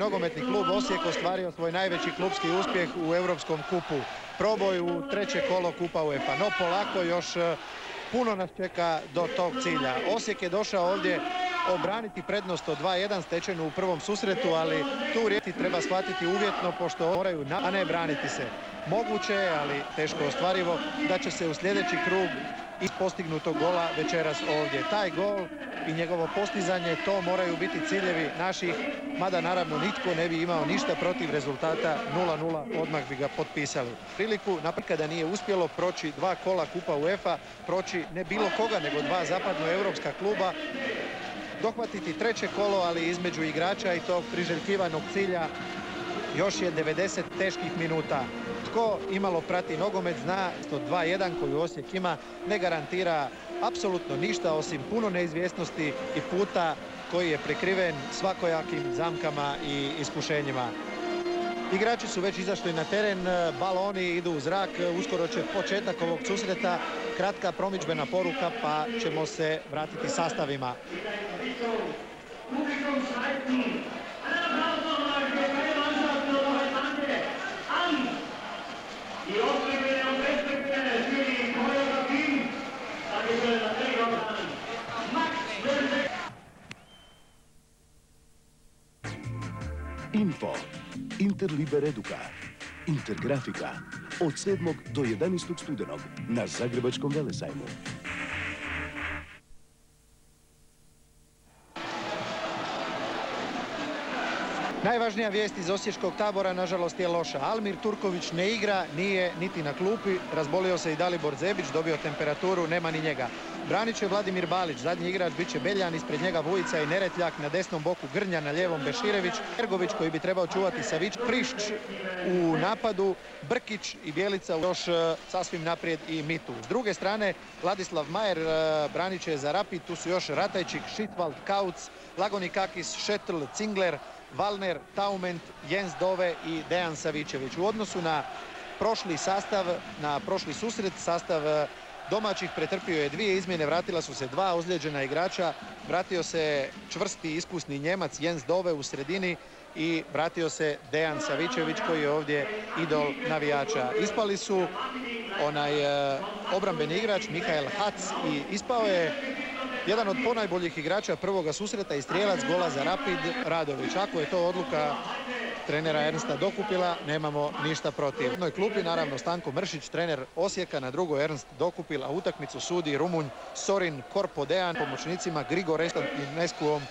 Nogometni klub Osijek ostvario svoj najveći klubski uspjeh u Europskom kupu. Proboj u treće kolo Kupa UEFA. No polako, još puno nas čeka do tog cilja. Osijek je došao ovdje obraniti prednost od 2-1 stečenu u prvom susretu, ali tu riječ treba shvatiti uvjetno, pošto moraju a ne braniti se. Moguće je, ali teško ostvarivo, da će se u sljedeći krug iz postignutog gola večeras ovdje. Taj gol i njegovo postizanje, to moraju biti ciljevi naših, mada naravno nitko ne bi imao ništa protiv rezultata 0-0, odmah bi ga potpisali. Priliku kada nije uspjelo proći 2 kola Kupa UEFA, proći ne bilo koga, nego 2 zapadnoevropska kluba, dohvatiti treće kolo, ali između igrača i tog priželjkivanog cilja još je 90 teških minuta. Tko imalo prati nogomet zna 2-1 koju Osijek ima ne garantira apsolutno ništa osim puno neizvjesnosti i puta koji je prekriven svakojakim zamkama i iskušenjima. Igrači su već izašli na teren, baloni idu u zrak, uskoro će početak ovog susreta, kratka promidžbena poruka pa ćemo se vratiti sastavima. Info, Interliber Eduka, Intergrafika, od 7. do 11. studenog na Zagrebačkom velesajmu. Najvažnija vijest iz osječkog tabora nažalost je loša. Almir Turković ne igra, nije niti na klupi. Razbolio se i Dalibor Zebić, dobio temperaturu, nema ni njega. Branit će Vladimir Balić, zadnji igrač bit će Beljan, ispred njega Vujica i Neretljak, na desnom boku Grnja, na lijevom Beširević, Ergović koji bi trebao čuvati Savić, Prišć u napadu, Brkić i Bjelica još sasvim naprijed i Mitu. S druge strane, Ladislav Majer branit će za Rapid, tu su još Ratajčik, Šitwald, Kauc, Lagonikakis, Šetl, Cingler, Valner, Taument, Jens Dove i Dejan Savičević. U odnosu na prošli sastav, na prošli susret, sastav domaćih pretrpio je 2 izmjene, vratila su se 2 ozlijeđena igrača, vratio se čvrsti iskusni Njemac Jens Dove u sredini i vratio se Dejan Savičević koji je ovdje idol navijača. Ispali su onaj obrambeni igrač Mihael Hac i ispao je jedan od ponajboljih igrača prvoga susreta i strijelac gola za Rapid Radović. Ako je to odluka trenera Ernsta Dokupila, nemamo ništa protiv. U jednoj klupi naravno Stanko Mršić, trener Osijeka, na drugoj Ernst Dokupil, a utakmicu sudi Rumunj Sorin Korpodean, pomoćnicima Grigor Estanescuom,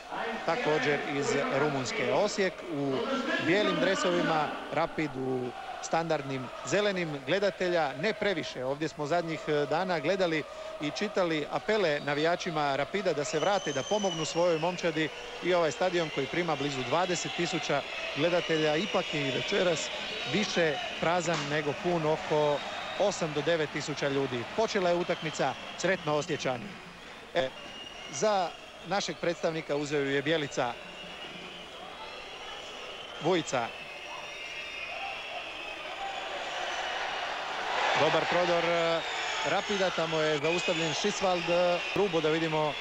također iz Rumunjske. Osijek u bijelim dresovima, Rapid u standardnim zelenim, gledatelja ne previše. Ovdje smo zadnjih dana gledali i čitali apele navijačima Rapida da se vrate, da pomognu svojoj momčadi i ovaj stadion koji prima blizu 20.000 gledatelja ipak je i večeras više prazan nego pun, oko 8 do 9.000 ljudi. Počela je utakmica, sretno Osječani. Za našeg predstavnika uzeo je Bjelica. Vujica. Dobar prodor Rapida, tamo je zaustavljen Šisvald. Grubo da vidimo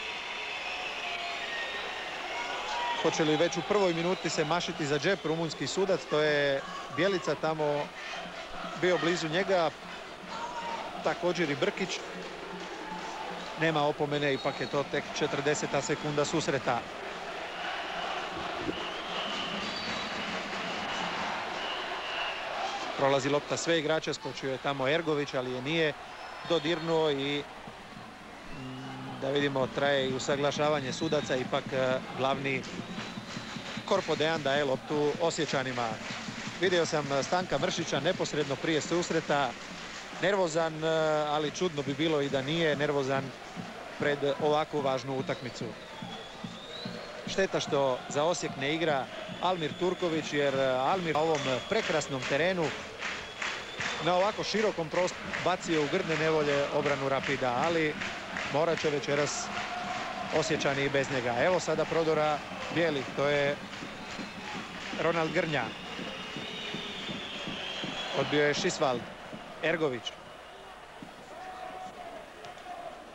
hoće li već u prvoj minuti se mašiti za džep rumunjski sudac. To je Bjelica tamo bio blizu njega. Također i Brkić. Nema opomene, ipak je to tek 40. sekunda susreta. Prolazi lopta sve igrače, skočio je tamo Ergović, ali je nije dodirnuo i da vidimo traje i usaglašavanje sudaca, ipak glavni Korpodean daje loptu Osječanima. Vidio sam Stanka Mršića neposredno prije susreta, nervozan, ali čudno bi bilo i da nije nervozan pred ovakvu važnu utakmicu. Šteta što za Osijek ne igra Almir Turković, jer Almir na ovom prekrasnom terenu na ovako širokom prostoru bacio u grdne nevolje obranu Rapida, ali morat će večeras Osječani i bez njega. Evo sada prodora bijelih, to je Ronald Grnja. Odbio je Šisvald, Ergović.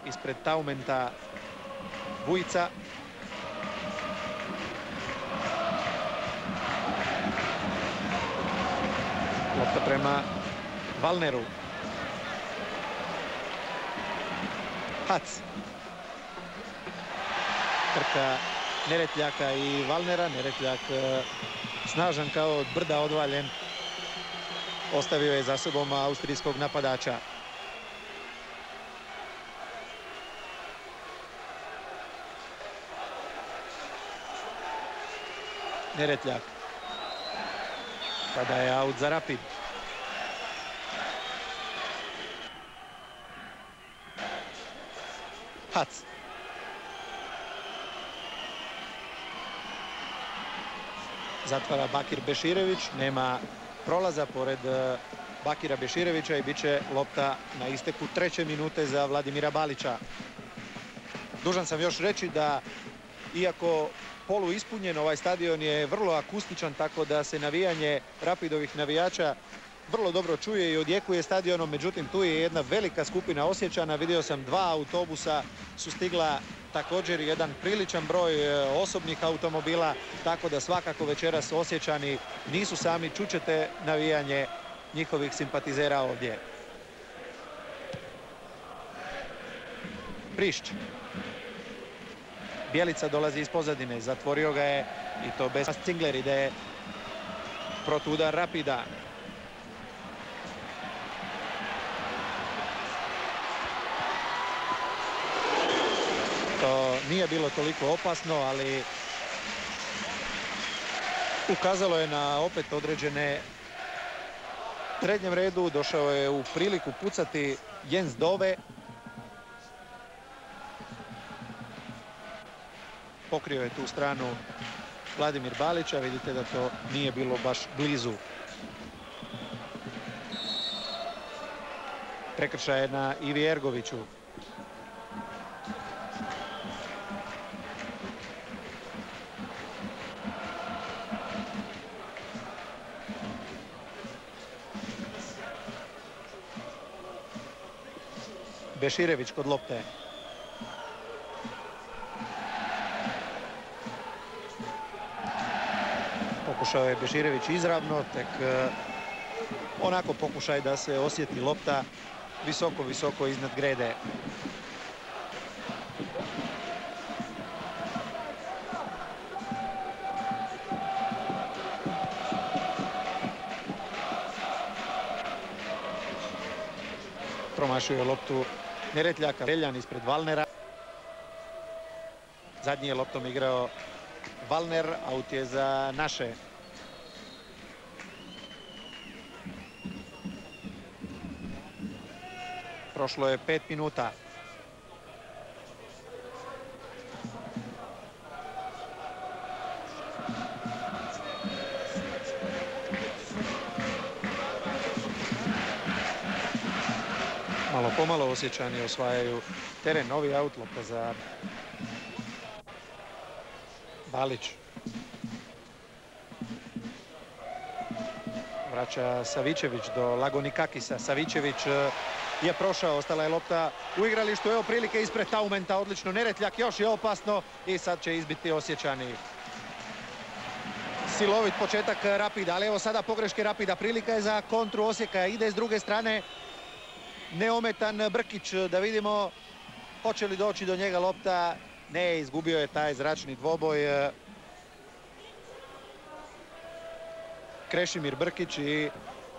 Ispred Taumenta Vujica. Lopta prema Valneru. Hac. Trka Neretljaka i Valnera. Neretljak snažan kao od brda odvaljen. Ostavio je za sobom austrijskog napadača. Neretljak. Kada je aut za Rapid. Hac. Zatvara Bakir Beširević. Nema prolaza pored Bakira Beširevića i bit će lopta na isteku 3. minute za Vladimira Balića. Dužan sam još reći da iako polu ispunjen, ovaj stadion je vrlo akustičan, tako da se navijanje Rapidovih navijača vrlo dobro čuje i odjekuje stadionom. Međutim, tu je jedna velika skupina Osječana. Vidio sam 2 autobusa su stigla, također jedan priličan broj osobnih automobila, tako da svakako večeras Osječani nisu sami. Čućete navijanje njihovih simpatizera ovdje. Prišć. Bjelica dolazi iz pozadine, zatvorio ga je i to bez Cingler ide protudar Rapida. To nije bilo toliko opasno, ali ukazalo je na opet određene srednjem redu. Došao je u priliku pucati Jens Dove. Pokrio je tu stranu Vladimir Balića. Vidite da to nije bilo baš blizu. Prekršaj je na Ivi Ergoviću. Beširević kod lopte. Pokušao je Beširević izravno, tek onako pokušaj da se osjeti lopta visoko, visoko iznad grede. Promašio je loptu Neretljaka. Reljan ispred Valnera. Zadnji je loptom igrao Valner, aut je za naše. Prošlo je 5 minuta. Malo pomalo Osječani osvajaju teren. Novi aut, lopta za Balić. Vraća Savičević do Lagonikakisa. Savičević je prošao, ostala je lopta u igralištu. Evo prilike ispred Taumenta, odlično. Neretljak, još je opasno i sad će izbiti Osječani. Silovit početak Rapida, ali evo sada pogreške Rapida. Prilika je za kontru Osijeka, ide s druge strane neometan Brkić, da vidimo hoće li doći do njega lopta. Ne, izgubio je taj zračni dvoboj Krešimir Brkić i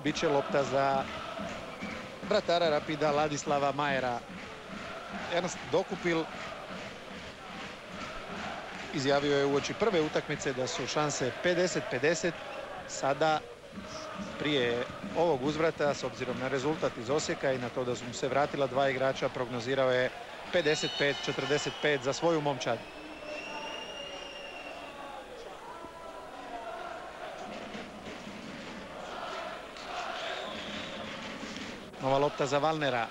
bit će lopta za vratara Rapida Ladislava Majera. Ernst Dokupil izjavio je uoči prve utakmice da su šanse 50-50. Sada prije ovog uzvrata, s obzirom na rezultat iz Osijeka i na to da su mu se vratila 2 igrača, prognozirao je 55-45 za svoju momčad. Nova lopta za Valnera.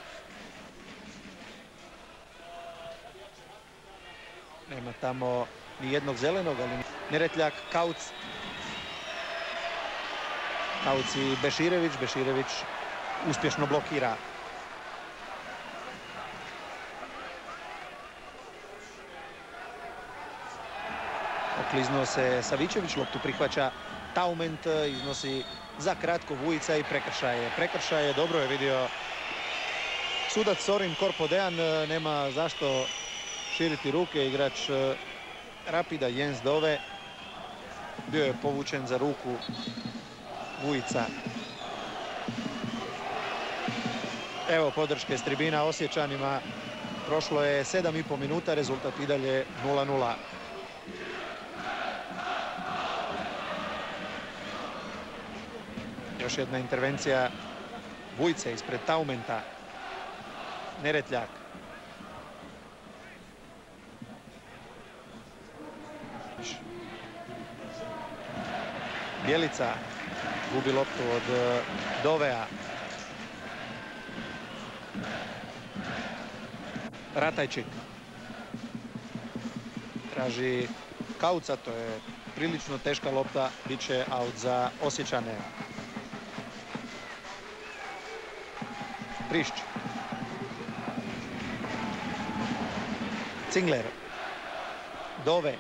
Nema tamo ni jednog zelenog, ali Neretljak, Kauc. Kauc i Beširević. Beširević uspješno blokira. Okliznuo se Savičević, loptu prihvaća Taument iznosi za kratko Vujica i prekršaje. Prekršaje, dobro je vidio sudac Sorin Korpodean, nema zašto širiti ruke. Igrač Rapida Jens Dove bio je povučen za ruku Vujica. Evo podrške s tribina Osječanima. Prošlo je 7,5 minuta, rezultat i dalje 0:0. Još jedna intervencija Vujice ispred Taumenta. Neretljak. Bjelica gubi loptu od Dovea. Ratajčik traži Kauca, to je prilično teška lopta, bit će aut za Osječane. Prišć. Cingler. Dove.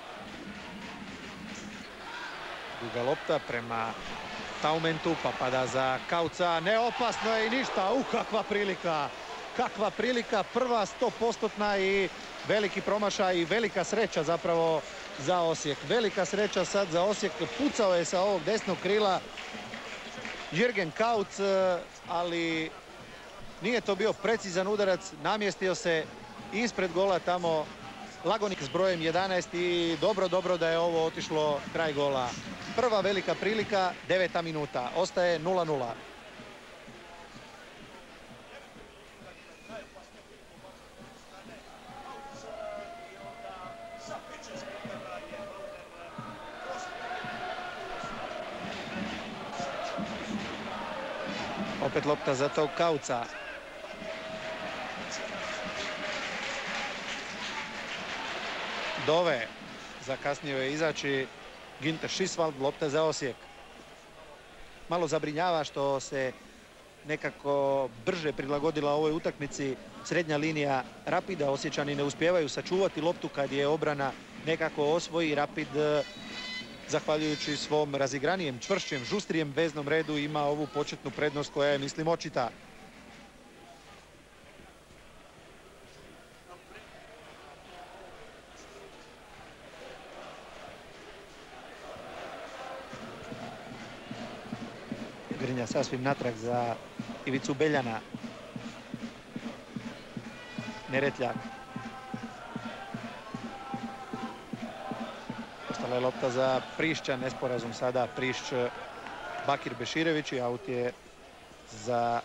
Duga lopta prema Taumentu, pa pada za Kauca. Neopasno je i ništa. Kakva prilika! Kakva prilika, prva 100%-tna i veliki promašaj i velika sreća zapravo za Osijek. Velika sreća sad za Osijek. Pucao je sa ovog desnog krila Jürgen Kauc, ali nije to bio precizan udarac. Namjestio se ispred gola tamo Lagonik s brojem 11 i dobro da je ovo otišlo kraj gola. Prva velika prilika, 9. minuta. Ostaje 0:0. Opet lopta za tog Kauca. Dove. Zakasnio je izaći Ginter Šisvald, lopta za Osijek. Malo zabrinjava što se nekako brže prilagodila ovoj utakmici srednja linija Rapida. Osječani ne uspijevaju sačuvati loptu kad je obrana nekako osvoji. Rapid, zahvaljujući svom razigranijem, čvršćem, žustrijem veznom redu, ima ovu početnu prednost koja je, mislim, očita. Grinja sasvim natrag za Ivicu Beljana. Neretljak. Ostala je lopta za Prišća, nesporazum sada Prišć Bakir Beširević i aut je za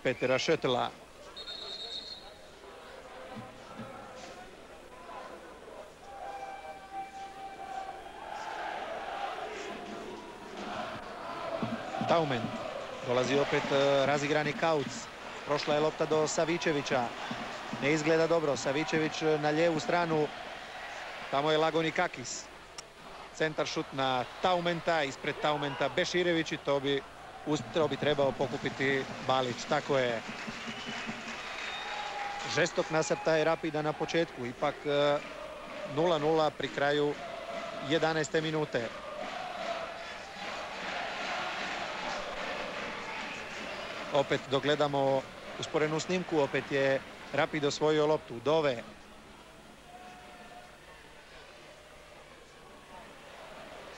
Petera Šetela. Taument. Dolazi opet razigrani Kauc. Prošla je lopta do Savičevića. Ne izgleda dobro. Savičević na lijevu stranu. Tamo je Lagonikakis. Centar šut na Taumenta. Ispred Taumenta Beširević i to bi trebao pokupiti Balić. Tako je. Žestok nasrtaj Rapida na početku. Ipak 0:0 pri kraju 11. minute. Opet dogledamo usporenu snimku, opet je Rapid osvojio loptu. Dove.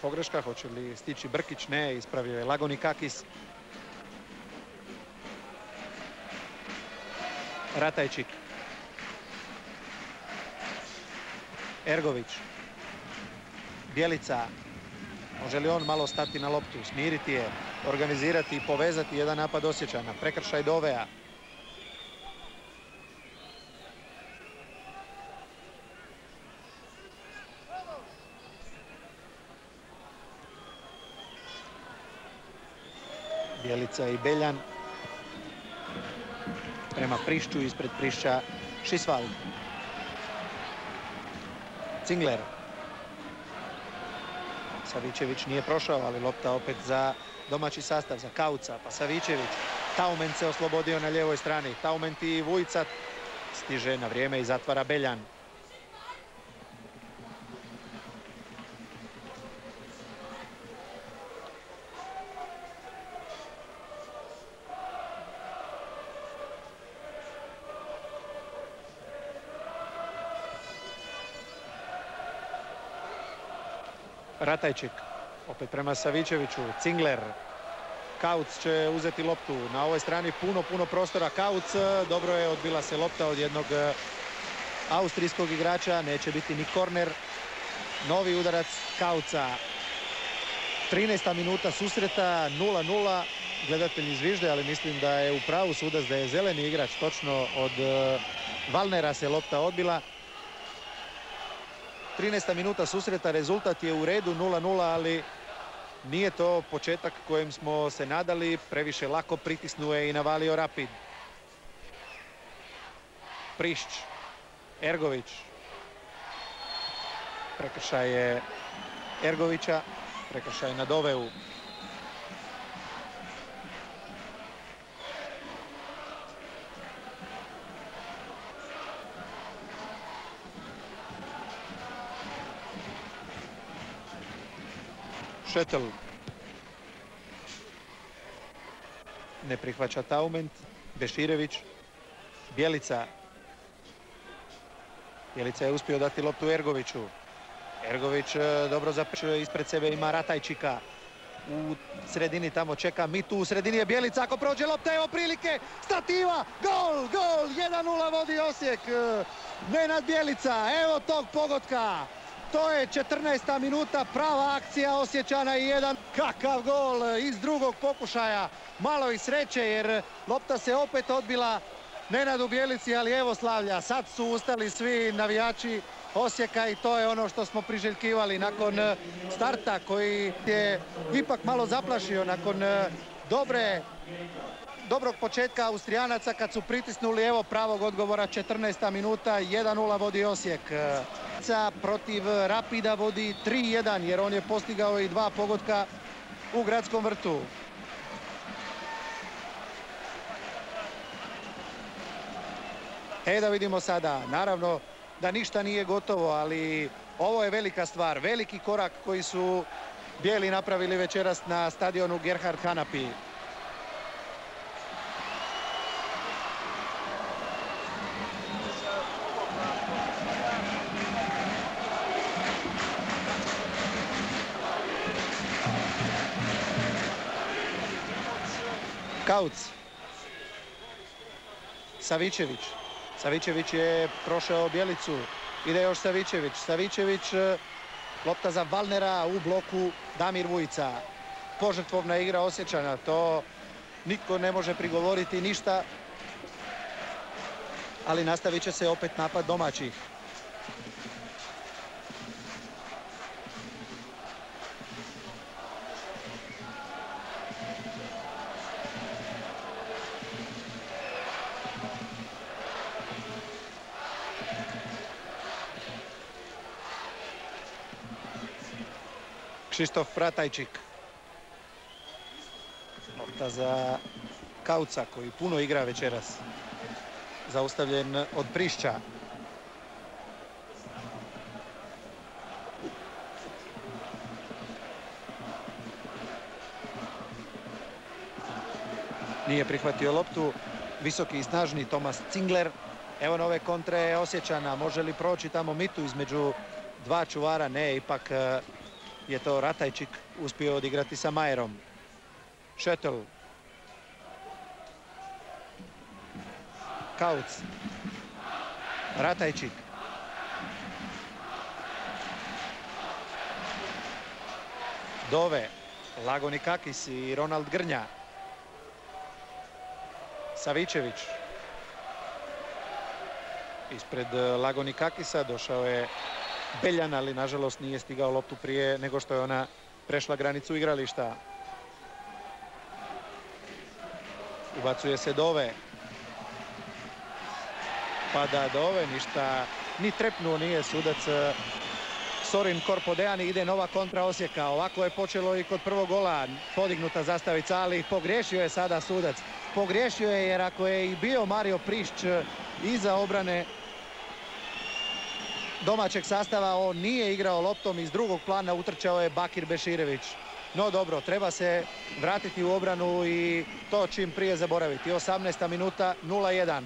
Pogreška, hoće li stići Brkić? Ne, ispravio je Lagonikakis. Ratajčik. Ergović. Bjelica. Može li on malo stati na loptu, smiriti je, organizirati i povezati jedan napad Osječana? Prekršaj Dovea. Bjelica i Beljan. Prema Prišću, ispred Prišća Šisvald. Cingler. Savičević nije prošao, ali lopta opet za domaći sastav, za Kauca, pa Savičević. Taument se oslobodio na lijevoj strani. Taument i Vujica stiže na vrijeme i zatvara Beljan. Ratajčik, opet prema Savičeviću, Cingler. Kauc će uzeti loptu, na ovoj strani puno prostora. Kauc, dobro je, odbila se lopta od jednog austrijskog igrača, neće biti ni korner. Novi udarac Kauca. 13. minuta susreta, 0:0. Gledatelji zvižde, ali mislim da je u pravu sudac, da je zeleni igrač. Točno od Valnera se lopta odbila. 13. minuta susreta, rezultat je u redu, 0:0, ali nije to početak kojem smo se nadali. Previše lako pritisnuo je i navalio Rapid. Prišć, Ergović. Prekršaj je Ergovića, prekršaj na Doveu. Šetel. Ne prihvaća Taument. Beširević. Bjelica. Bjelica je uspio dati loptu Ergoviću. Ergović dobro zaprečuje, ispred sebe ima Ratajčika. U sredini tamo čeka Mitu, u sredini je Bjelica, ako prođe lopta, evo prilike, stativa, gol, 1:0 vodi Osijek. Nenad Bjelica, evo tog pogotka. To je 14. minuta, prava akcija Osječana i jedan. Kakav gol iz drugog pokušaja. Malo i sreće jer lopta se opet odbila Nenadu Bjelici, ali evo slavlja. Sad su ustali svi navijači Osijeka i to je ono što smo priželjkivali nakon starta koji je ipak malo zaplašio nakon dobrog početka Austrijanaca kad su pritisnuli. Evo pravog odgovora, 14. minuta, 1:0 vodi Osijek. Protiv Rapida vodi 3:1 jer on je postigao i 2 pogotka u Gradskom vrtu. Da vidimo sada, naravno da ništa nije gotovo, ali ovo je velika stvar, veliki korak koji su bijeli napravili večeras na stadionu Gerhard Hanapi. Kauc. Savičević. Savičević je prošao Bjelicu. Ide još Savičević. Savičević, lopta za Valnera, u bloku Damir Vujica. Požrtvovna igra Osječana, to nitko ne može prigovoriti ništa. Ali nastavit će se opet napad domaćih. Krzysztof Ratajčik. Lopta za Kauca koji puno igra večeras. Zaustavljen od Prišća. Nije prihvatio loptu. Visoki i snažni Tomas Cingler. Evo nove kontre Osječana. Može li proći tamo Mitu između dva čuvara? Ne, ipak je to Ratajčik uspio odigrati sa Majerom. Šetel. Kauc. Ratajčik. Dove. Lagonikakis i Ronald Grnja. Savičević. Ispred Lagonikakisa došao je Beljan, ali nažalost nije stigao loptu prije nego što je ona prešla granicu igrališta. Ubacuje se Dove. Pada Dove, ništa ni trepnuo nije sudac Sorin Korpodean. Ide nova kontra Osijeka. Ovako je počelo i kod prvog gola. Podignuta zastavica, ali pogriješio je sada sudac. Pogriješio je jer ako je i bio Mario Prišć iza obrane domaćeg sastava, on nije igrao loptom, iz drugog plana utrčao je Bakir Beširević. No dobro, treba se vratiti u obranu i to čim prije zaboraviti. 18. minuta, 0:1.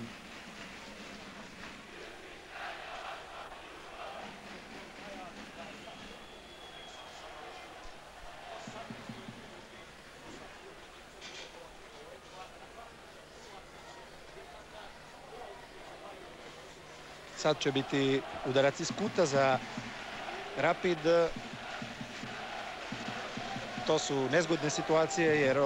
Sad će biti udarac iz kuta za Rapid. To su nezgodne situacije jer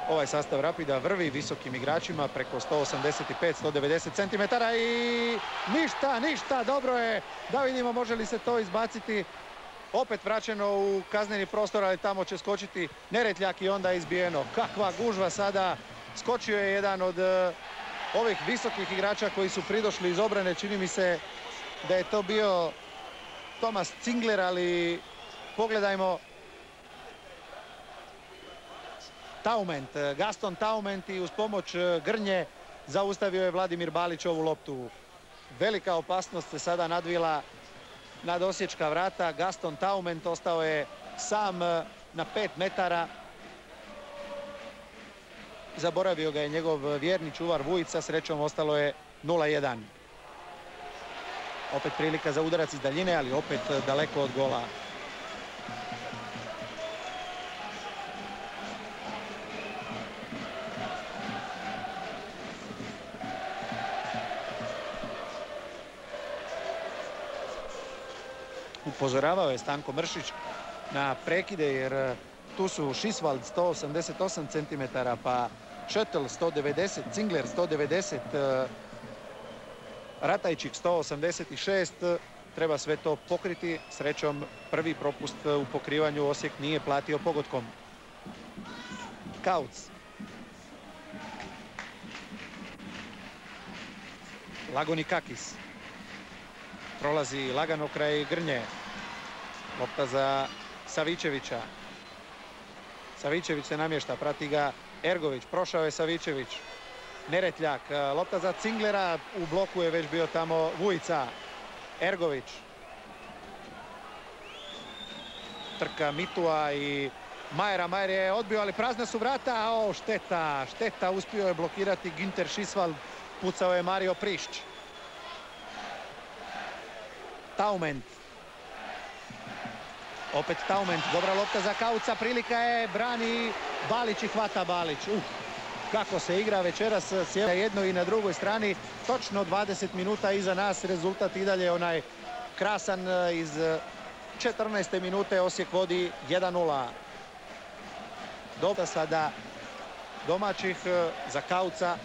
ovaj sastav Rapida vrvi visokim igračima preko 185-190 cm i ništa, dobro je. Da vidimo može li se to izbaciti. Opet vraćeno u kazneni prostor, ali tamo će skočiti Neretljak i onda izbijeno. Kakva gužva sada. Skočio je jedan od ovih visokih igrača koji su pridošli iz obrane. Čini mi se da je to bio Thomas Zingler, ali pogledajmo. Gaston Taument i uz pomoć Grnje zaustavio je Vladimir Balić ovu loptu. Velika opasnost se sada nadvila nad osječka vrata. Gaston Taument ostao je sam na 5 metara. Zaboravio ga je njegov vjerni čuvar Vujica. Srećom ostalo je 0-1. Opet prilika za udarac iz daljine, ali opet daleko od gola. Upozoravao je Stanko Mršić na prekide jer tu su Šisvald 188 cm, pa Šetl 190, Zingler 190, Ratajčik 186. Treba sve to pokriti. Srećom prvi propust u pokrivanju Osijek nije platio pogodkom. Kauc. Lagonikakis. Prolazi lagano kraj Grnje. Lopta za Savičevića. Savičević se namješta, prati ga Ergović. Prošao je Savičević. Neretljak. Lopta za Cinglera. U bloku je već bio tamo Vujica. Ergović. Trka Mitua i Majera. Majer je odbio, ali prazna su vrata. O, šteta. Uspio je blokirati Günter Šisvald. Pucao je Mario Prišć. Taument. Opet Taument. Dobra lopta za Kauca. Prilika je, brani Balić i hvata Balić. Kako se igra večeras na jednoj i na drugoj strani. Točno 20 minuta iza nas. Rezultat i dalje onaj krasan iz 14. minute. Osijek vodi 1-0. Dobra sada domaćih za Kauca.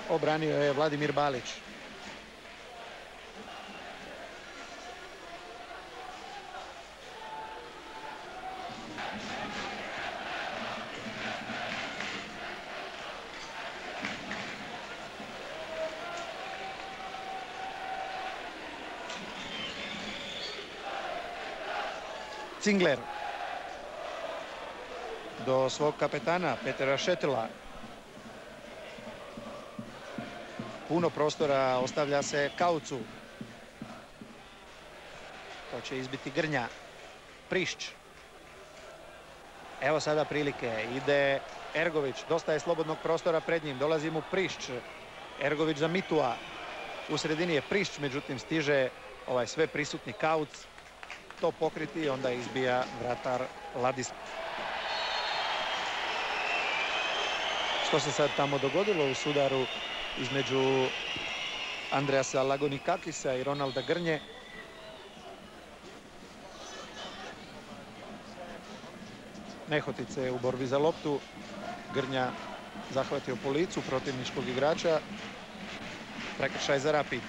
Obranio je Vladimir Balić. Zingler. Do svog kapetana Petera Šetela. Puno prostora ostavlja se Kaucu. To će izbiti Grnja. Prišć. Evo sada prilike. Ide Ergović. Dosta je slobodnog prostora pred njim. Dolazi mu Prišć. Ergović za Mitua. U sredini je Prišć, međutim stiže ovaj sve prisutni Kauc. To pokriti i onda izbija vratar Ladis. Što se sad tamo dogodilo u sudaru između Andreasa Lagonikakisa i Ronalda Grnje? Nehotice u borbi za loptu. Grnja zahvatio po licu protivničkog igrača. Prekršaj za Rapid.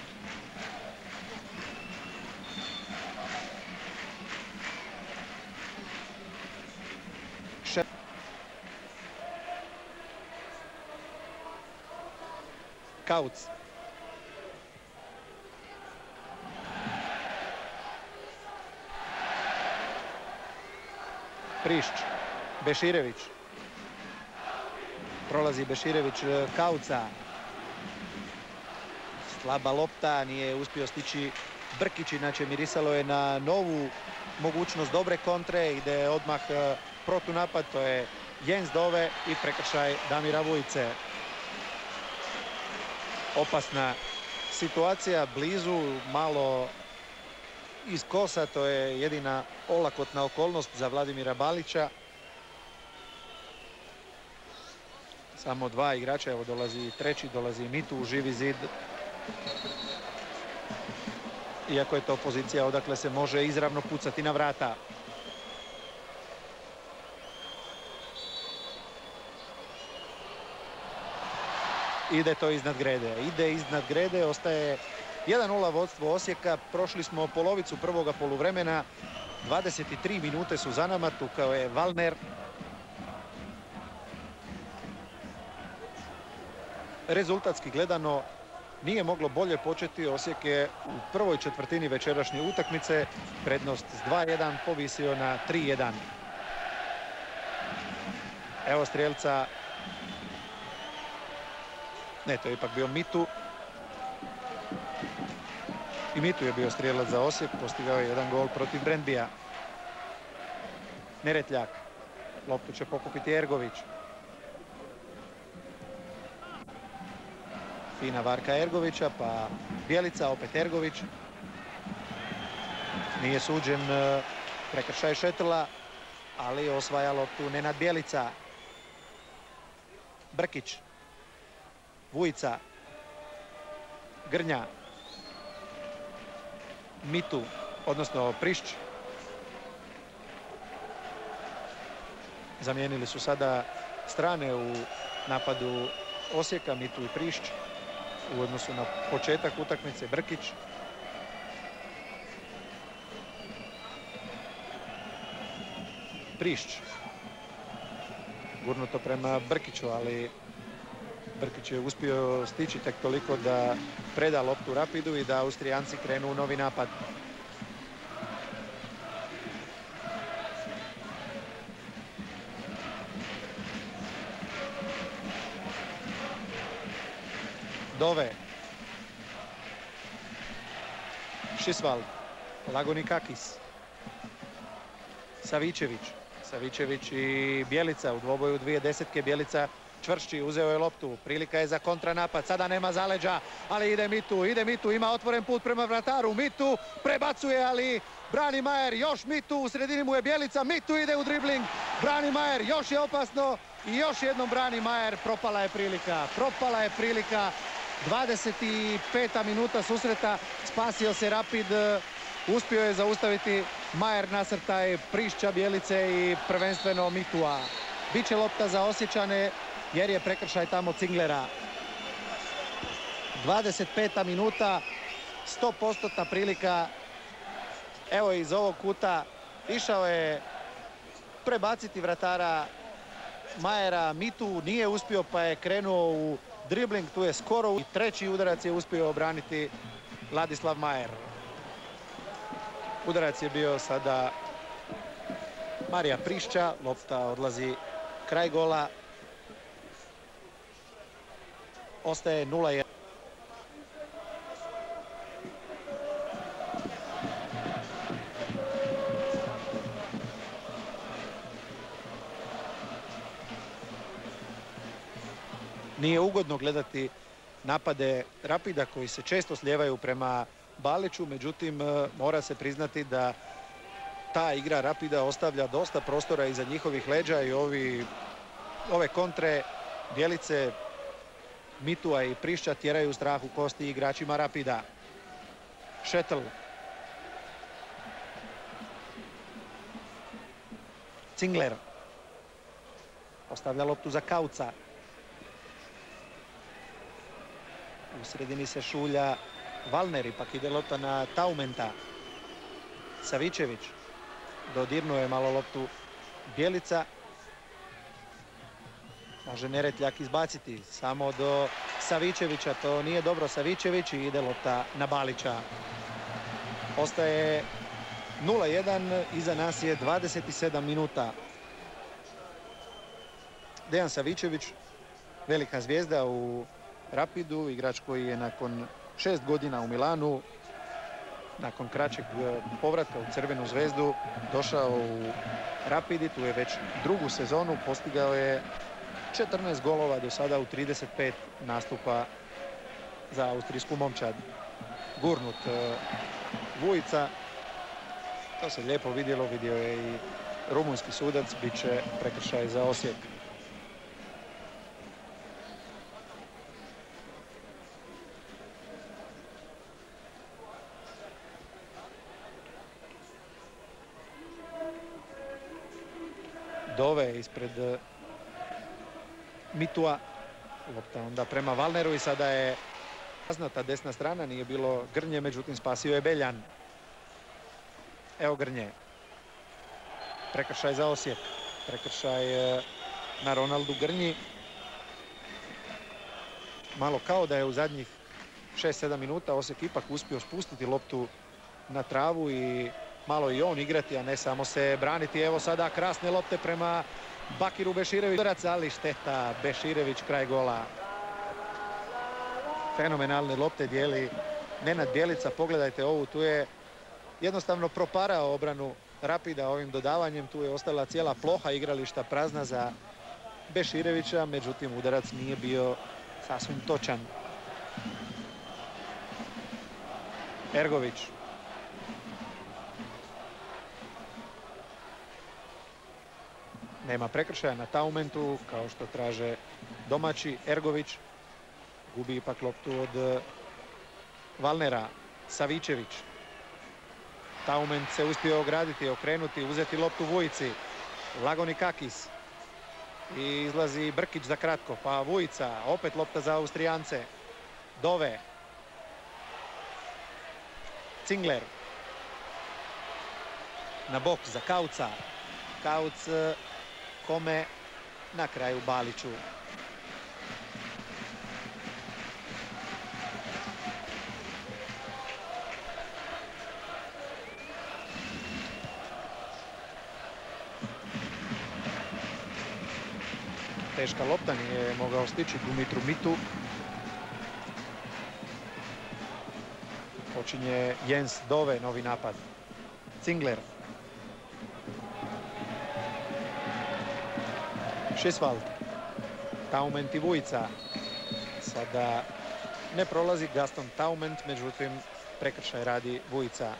Kauc. Prišć. Beširević. Prolazi Beširević Kauca. Slaba lopta, nije uspio stići Brkić, inače mirisalo je na novu mogućnost dobre kontre. Ide odmah protunapad, to je Jens Dove i prekršaj Damira Vujice. Opasna situacija, blizu, malo iz kosa, to je jedina olakotna okolnost za Vladimira Balića. Samo dva igrača, evo dolazi treći, dolazi Mitu u živi zid. Iako je to pozicija odakle se može izravno pucati na vrata. Ide to iznad grede. Ide iznad grede, ostaje 1:0 vodstvo Osijeka. Prošli smo polovicu prvoga poluvremena. 23 minute su za nama, tukao je Valner. Rezultatski gledano nije moglo bolje početi. Osijek je u prvoj četvrtini večerašnje utakmice prednost s 2:1 povisio na 3:1. Evo strijelca. Ne, to je ipak bio Mitu. I Mitu je bio strijelac za Osijek. Postigao je jedan gol protiv Brendbija. Neretljak. Loptu će pokupiti Ergović. Fina varka Ergovića, pa Bjelica, opet Ergović. Nije suđen prekršaj Šetela, ali osvaja loptu Nenad Bjelica. Brkić. Vujica. Grnja. Mitu, odnosno Prišć. Zamijenili su sada strane u napadu Osijeka, Mitu i Prišć. U odnosu na početak utakmice Brkić. Prišć. Gurnuto prema Brkiću, ali Brkić je uspio stići tek toliko da preda loptu Rapidu i da Austrijanci krenu u novi napad. Dove. Šisval. Lagonikakis. Savičević. Savičević i Bjelica u dvoboju 2010. Bjelica čvršći, uzeo je loptu. Prilika je za kontranapad. Sada nema zaleđa, ali ide Mitu. Ide Mitu, ima otvoren put prema vrataru. Mitu prebacuje, ali brani Majer. Još Mitu, u sredini mu je Bjelica. Mitu ide u dribling. Brani Majer, još je opasno. I još jednom brani Majer. Propala je prilika. Propala je prilika. 25. minuta susreta, spasio se Rapid, uspio je zaustaviti Majer nasrtaj Prišća, Bjelice i prvenstveno Mitua. Biće lopta za Osječane jer je prekršaj tamo Cinglera. 25. minuta, 100% prilika. Evo iz ovog kuta išao je prebaciti vratara Majera, Mitu nije uspio pa je krenuo u dribling, tu je skoro i treći udarac je uspio obraniti Ladislav Majer. Udarac je bio sada Marija Prišća, lopta odlazi kraj gola. Ostaje 0:1. Nije ugodno gledati napade Rapida koji se često slijevaju prema Baliću, međutim mora se priznati da ta igra Rapida ostavlja dosta prostora iza njihovih leđa i ove kontre Bjelice, Mitua i Prišća tjeraju strah u kosti igračima Rapida. Šetel. Cingler. Ostavlja loptu za Kauca. U sredini se šulja Valner, ipak ide lopta na Taumenta. Savičević. Dodirnuo je malo loptu Bjelica. Može Neretljak izbaciti samo do Savičevića. To nije dobro. Savičević i ide lopta na Balića. Ostaje 0:1. Iza nas je 27 minuta. Dejan Savičević, velika zvijezda u Rapidu, igrač koji je nakon 6 godina u Milanu, nakon kraćeg povratka u Crvenu zvezdu, došao u Rapid i tu je već drugu sezonu, postigao je 14 golova do sada u 35 nastupa za austrijsku momčad. Gurnut Vujica, to se lijepo vidjelo, vidio je i rumunjski sudac, bit će prekršaj za Osijek. Dove ispred Mitua. Lopta onda prema Valneru i sada je poznata desna strana, nije bilo Grnje, međutim spasio je Beljan. Evo Grnje. Prekršaj za Osijek. Prekršaj na Ronaldu Grnji. Malo kao da je u zadnjih 6-7 minuta Osijek ipak uspio spustiti loptu na travu i malo i on igrati, a ne samo se braniti. Evo sada krasne lopte prema Bakiru Bešireviću, ali šteta, Beširević kraj gola. Fenomenalne lopte dijeli Nenad Bjelica, pogledajte ovu, tu je jednostavno proparao obranu Rapida ovim dodavanjem, tu je ostala cijela ploha igrališta prazna za Beširevića, međutim udarac nije bio sasvim točan. Ergović. Nema prekršaja na Taumentu, kao što traže domaći. Ergović gubi ipak loptu od Valnera. Savičević. Taument se uspio ograditi, okrenuti, uzeti loptu Vujici. Lagoni Kakis. I izlazi Brkić za kratko, pa Vujica. Opet lopta za Austrijance. Dove. Cingler. Na bok za Kauca. Kauc kome na kraju Baliću. Teška lopta, nije mogao stići Dumitru Mitu. Počinje Jens Dove, novi napad. Cingler. Šisvald. Taument i Vujica. Sada ne prolazi Gaston Taument, međutim prekršaj radi Vujica.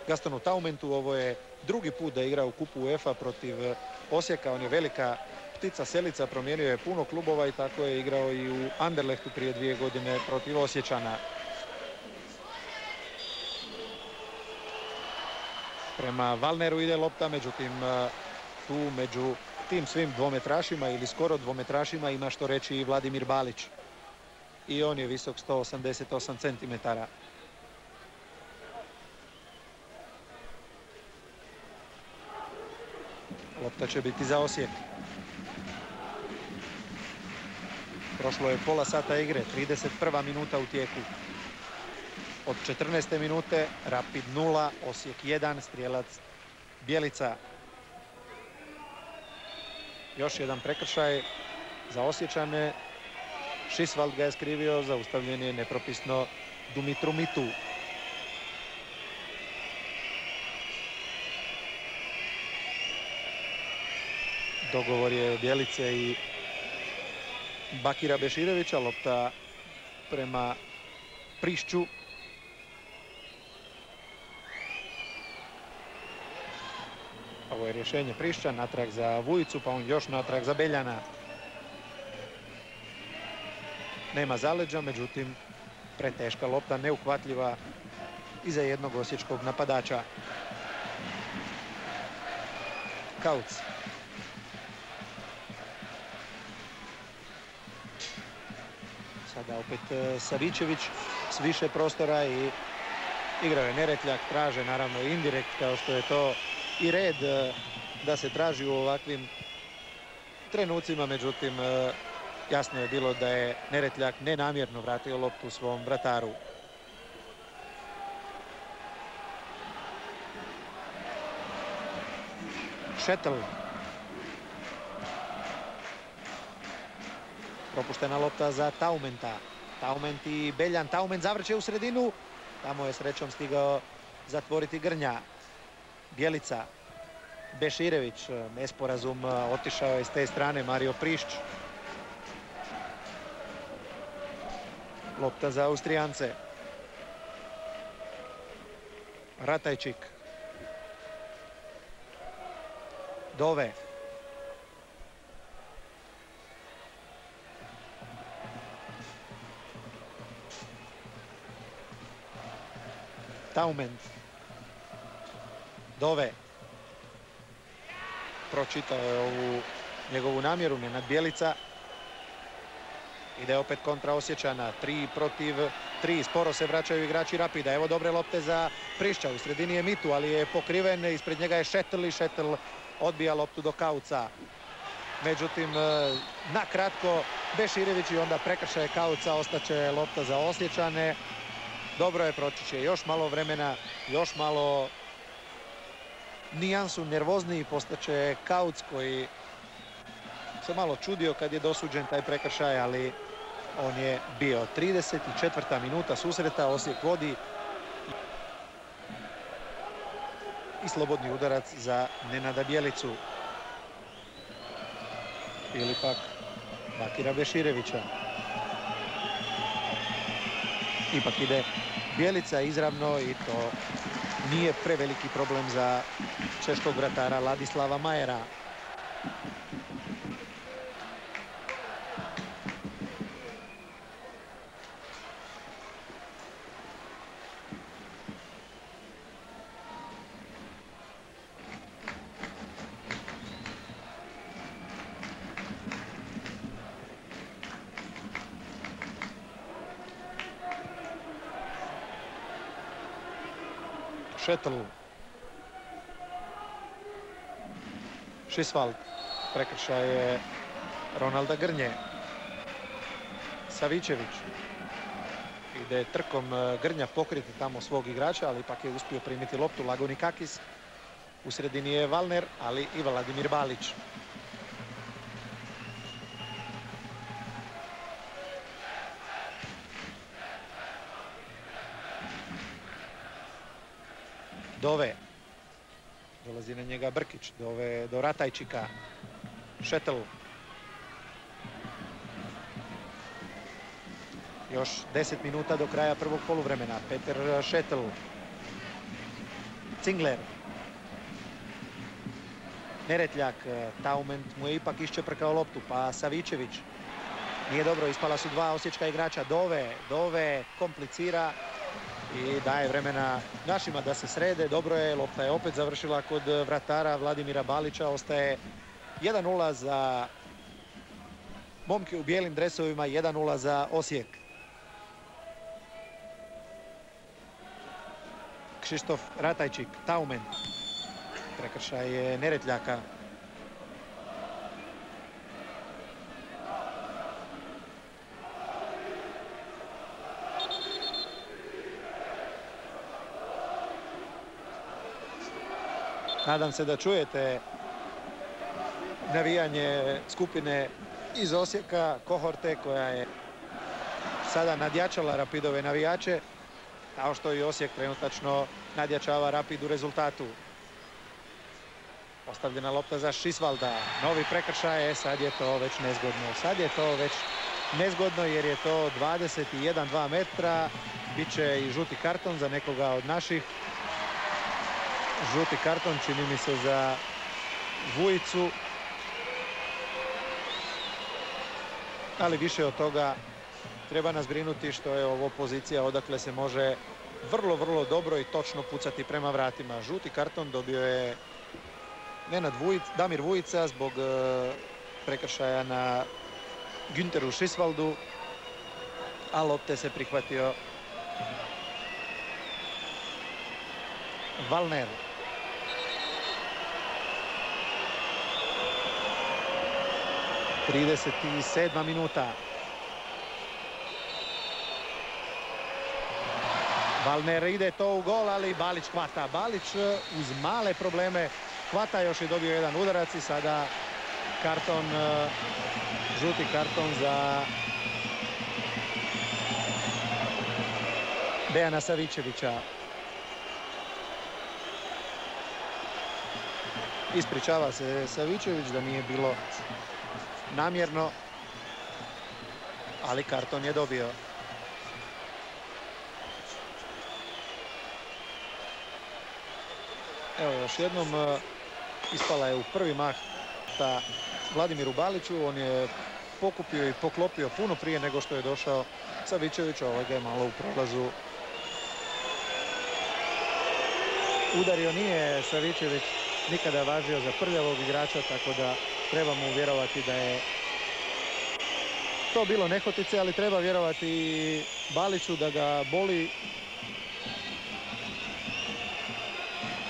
Gastonu Taumentu ovo je drugi put da igra u kupu UEFA protiv Osijeka. On je velika ptica selica, promijenio je puno klubova i tako je igrao i u Anderlechtu prije 2 godine protiv Osječana. Prema Valneru ide lopta, međutim tu među tim svim dvometrašima ili skoro dvometrašima ima što reći i Vladimir Balić. I on je visok 188 cm. Lopta će biti za Osijek. Prošlo je pola sata igre, 31. minuta u tijeku. Od 14. minute Rapid 0, Osijek 1, strijelac Bjelica. Još jedan prekršaj za Osječane. Šisvald ga je skrivio, zaustavljen je nepropisno Dumitru Mitu. Dogovor je Bjelice i Bakira Beširevića, lopta prema Prišću. Ovo je rješenje Prišća, natrag za Vujicu, pa on još natrag za Beljana. Nema zaleđa, međutim preteška lopta, neuhvatljiva i za jednog osječkog napadača. Kauc. Sada opet Savičević s više prostora i igrao je Neretljak, traže naravno indirekt, kao što je to i red da se traži u ovakvim trenucima, međutim jasno je bilo da je Neretljak nenamjerno vratio loptu svom vrataru. Šetl. Propuštena lopta za Taumenta. Taument i Beljan. Taument zavrće u sredinu. Tamo je srećom stigao zatvoriti Grnja. Bjelica. Beširević. Nesporazum, otišao je s te strane Mario Prišć. Lopta za Austrijance. Ratajčik. Dove. Taument. Dove. pročitao je ovu njegovu namjeru. Nenad Bjelica. Ide opet kontra Osječana. 3 protiv 3. Sporo se vraćaju igrači Rapida. Evo dobre lopte za Prišća. U sredini je Mitu, ali je pokriven. Ispred njega je Šetl i Šetl odbija loptu do Kauca. Međutim, na kratko Beširević i onda prekršaj Kauca. Ostaće lopta za Osječane. Dobro je, proći će još malo vremena, još malo nijansu nervozniji postaće Kauc, koji se malo čudio kad je dosuđen taj prekršaj, ali on je bio. 34. minuta susreta, Osijek vodi i slobodni udarac za Nenada Bjelicu ili pak Bakira Beširevića. Ipak ide Bjelica izravno i to nije preveliki problem za češkog vratara Ladislava Majera. Šetl. Šisvald. Prekršaj je Ronalda Grnje. Savičević. Ide trkom Grnja pokriti tamo svog igrača, ali ipak je uspio primiti loptu. Lagonikakis. U sredini je Valner, ali i Vladimir Balić. Dove. Dolazi na njega Brkić. Dove do Ratajčika. Šetl. Još 10 minuta do kraja prvog poluvremena. Peter Šetl. Cingler. Neretljak. Taument mu je ipak iščeprkao loptu. Pa Savičević. Nije dobro, ispala su dva osječka igrača. Dove komplicira i daje vremena našima da se srede. Dobro je, lopta je opet završila kod vratara Vladimira Balića. Ostaje 1:0 za momke u bijelim dresovima, 1:0 za Osijek. Kšištof Ratajčik, Taumen. Prekršaj je Neretljaka. Nadam se da čujete navijanje skupine iz Osijeka, kohorte, koja je sada nadjačala Rapidove navijače, kao što i Osijek trenutačno nadjačava Rapid u rezultatu. Postavljena lopta za Šisvalda. Novi prekršaj, sad je to već nezgodno. Jer je to 21-2 metra. Biće i žuti karton za nekoga od naših. Žuti karton, čini mi se, za Vujicu. Ali više od toga treba nas brinuti što je ovo pozicija odakle se može vrlo dobro i točno pucati prema vratima. Žuti karton dobio je Damir Vujica zbog prekršaja na Günteru Šisvaldu, a lopte se prihvatio Valner. Trideset 37. minuta. Valner ide to u gol, ali Balić hvata. Balić uz male probleme hvata, još je dobio jedan udarac i sada karton, žuti karton za Dejana Savičevića. Ispričava se Savičević da nije bilo namjerno, ali karton je dobio. Evo još jednom ispala je u prvi mah ta Vladimiru Baliću. On je pokupio i poklopio puno prije nego što je došao Savičević. Ovaj ga je malo u prolazu udario. Nije Savičević nikada važio za prljavog igrača, tako da trebamo vjerovati da je to bilo nehotice, ali treba vjerovati i Baliću da ga boli.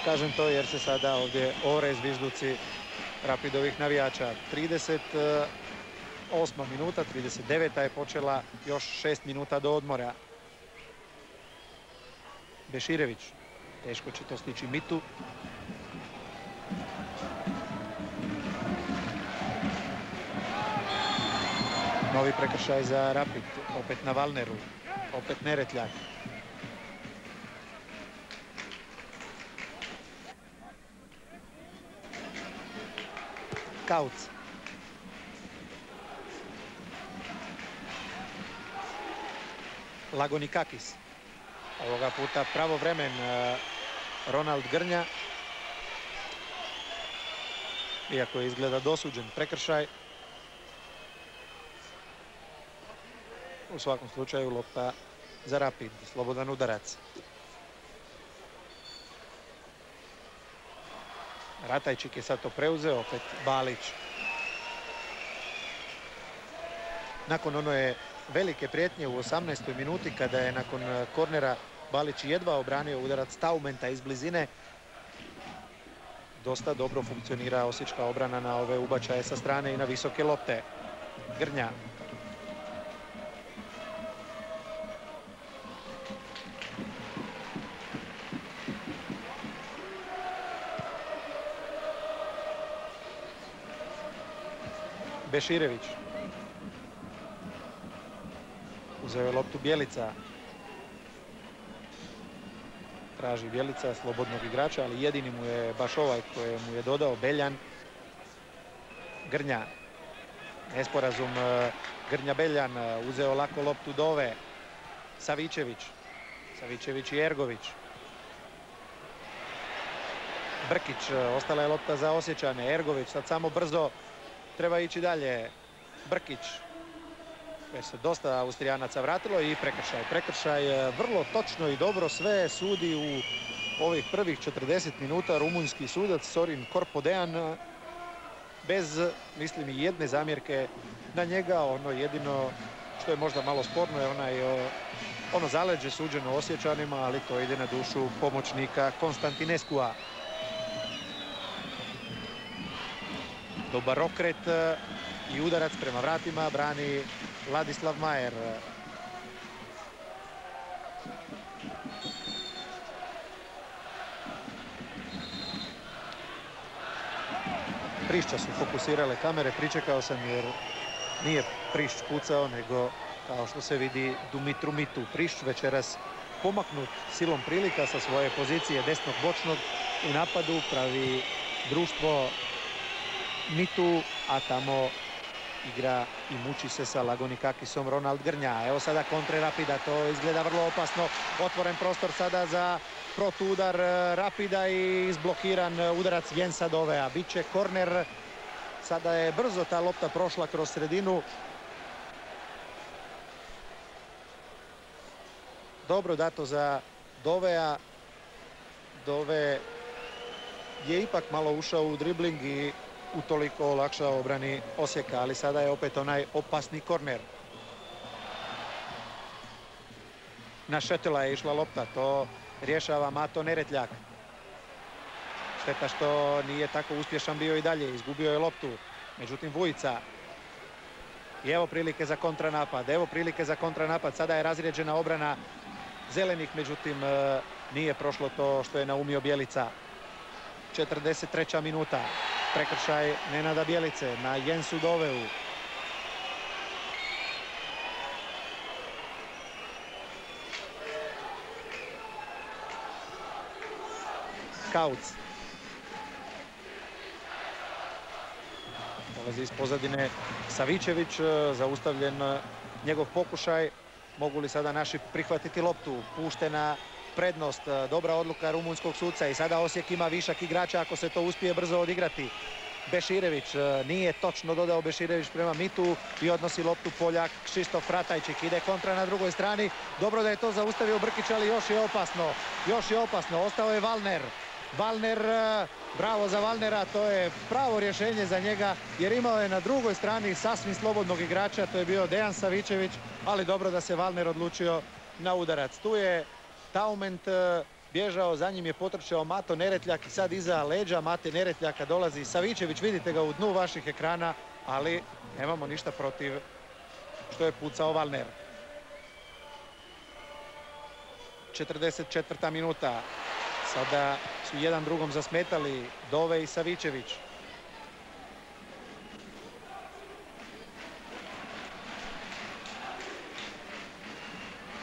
Kažem to jer se sada ovdje ore zvižduci Rapidovih navijača. 38. minuta, 39. je počela, još 6 minuta do odmora. Beširević, teško će to stići Mitu. Novi prekršaj za Rapid, opet na Valneru, opet Neretljak. Kauc. Lagonikakis. Ovoga puta pravovremen Ronald Grnja. Iako je izgleda dosuđen prekršaj. U svakom slučaju lopta za Rapid. Slobodan udarac. Ratajčik je sad to preuzeo, opet Balić. Nakon one velike prijetnje u 18. minuti kada je nakon kornera Balić jedva obranio udarac Taumenta iz blizine, dosta dobro funkcionira osječka obrana na ove ubačaje sa strane i na visoke lopte. Grnja. Beširević. Uzeo je loptu Bjelica. Traži Bjelica slobodnog igrača, ali jedini mu je baš ovaj koje mu je dodao Beljan. Grnja. Nesporazum Grnja-Beljan. Uzeo lako loptu Dove. Savičević. Savičević i Ergović. Brkić. Ostala je lopta za Osječane. Ergović sad samo brzo treba ići dalje. Brkić. Već se dosta Austrijanaca vratilo i prekršaj. Prekršaj vrlo točno i dobro sve sudi u ovih prvih 40 minuta rumunjski sudac Sorin Korpodean. Bez, mislim, i jedne zamjerke na njega. Ono jedino što je možda malo sporno je ono zaleđe suđeno Osječanima, ali to ide na dušu pomoćnika Konstantineskua. Dobar okret i udarac prema vratima brani Ladislav Majer. Prišća su fokusirale kamere, pričekao sam jer nije Prišć pucao, nego kao što se vidi Dumitru Mitu. Prišć večeras pomaknut silom prilika sa svoje pozicije desnog bočnog u napadu, pravi društvo Mitu, a tamo igra i muči se sa Lagonikakisom Ronald Grnja. Evo sada kontre Rapida, to izgleda vrlo opasno. Otvoren prostor sada za protuudar Rapida i izblokiran udarac Jensa Dovea. Biće korner. Sada je brzo ta lopta prošla kroz sredinu. Dobro dato za Dovea. Dove je ipak malo ušao u dribling i utoliko olakšao obrani Osijeka, ali sada je opet onaj opasni korner. Na Šetela je išla lopta, to rješava Mato Neretljak. Šteta što nije tako uspješan bio i dalje, izgubio je loptu. Međutim, Vujica. I evo prilike za kontranapad, evo prilike za kontranapad. Sada je razrijeđena obrana zelenih, međutim nije prošlo to što je naumio Bjelica. 43. minuta. Prekršaj Nenada Bjelice na Jensu Doveu. Kauc. Dolazi iz pozadine Savičević, zaustavljen njegov pokušaj. Mogu li sada naši prihvatiti loptu? Puštena prednost, dobra odluka rumunjskog suca i sada Osijek ima višak igrača ako se to uspije brzo odigrati. Beširević, nije točno dodao Beširević prema Mitu i odnosi loptu Poljak. Kšištof Ratajčik ide kontra na drugoj strani. Dobro da je to zaustavio Brkić, ali još je opasno. Još je opasno. Ostao je Valner. Valner, bravo za Valnera, to je pravo rješenje za njega jer imao je na drugoj strani sasvim slobodnog igrača, to je bio Dejan Savičević, ali dobro da se Valner odlučio na udarac. Tu je Taument bježao, za njim je potrčao Mato Neretljak i sad iza leđa Mate Neretljaka dolazi Savičević, vidite ga u dnu vaših ekrana, ali nemamo ništa protiv što je pucao Valner. 44. minuta. Sada su jedan drugom zasmetali Dove i Savičević.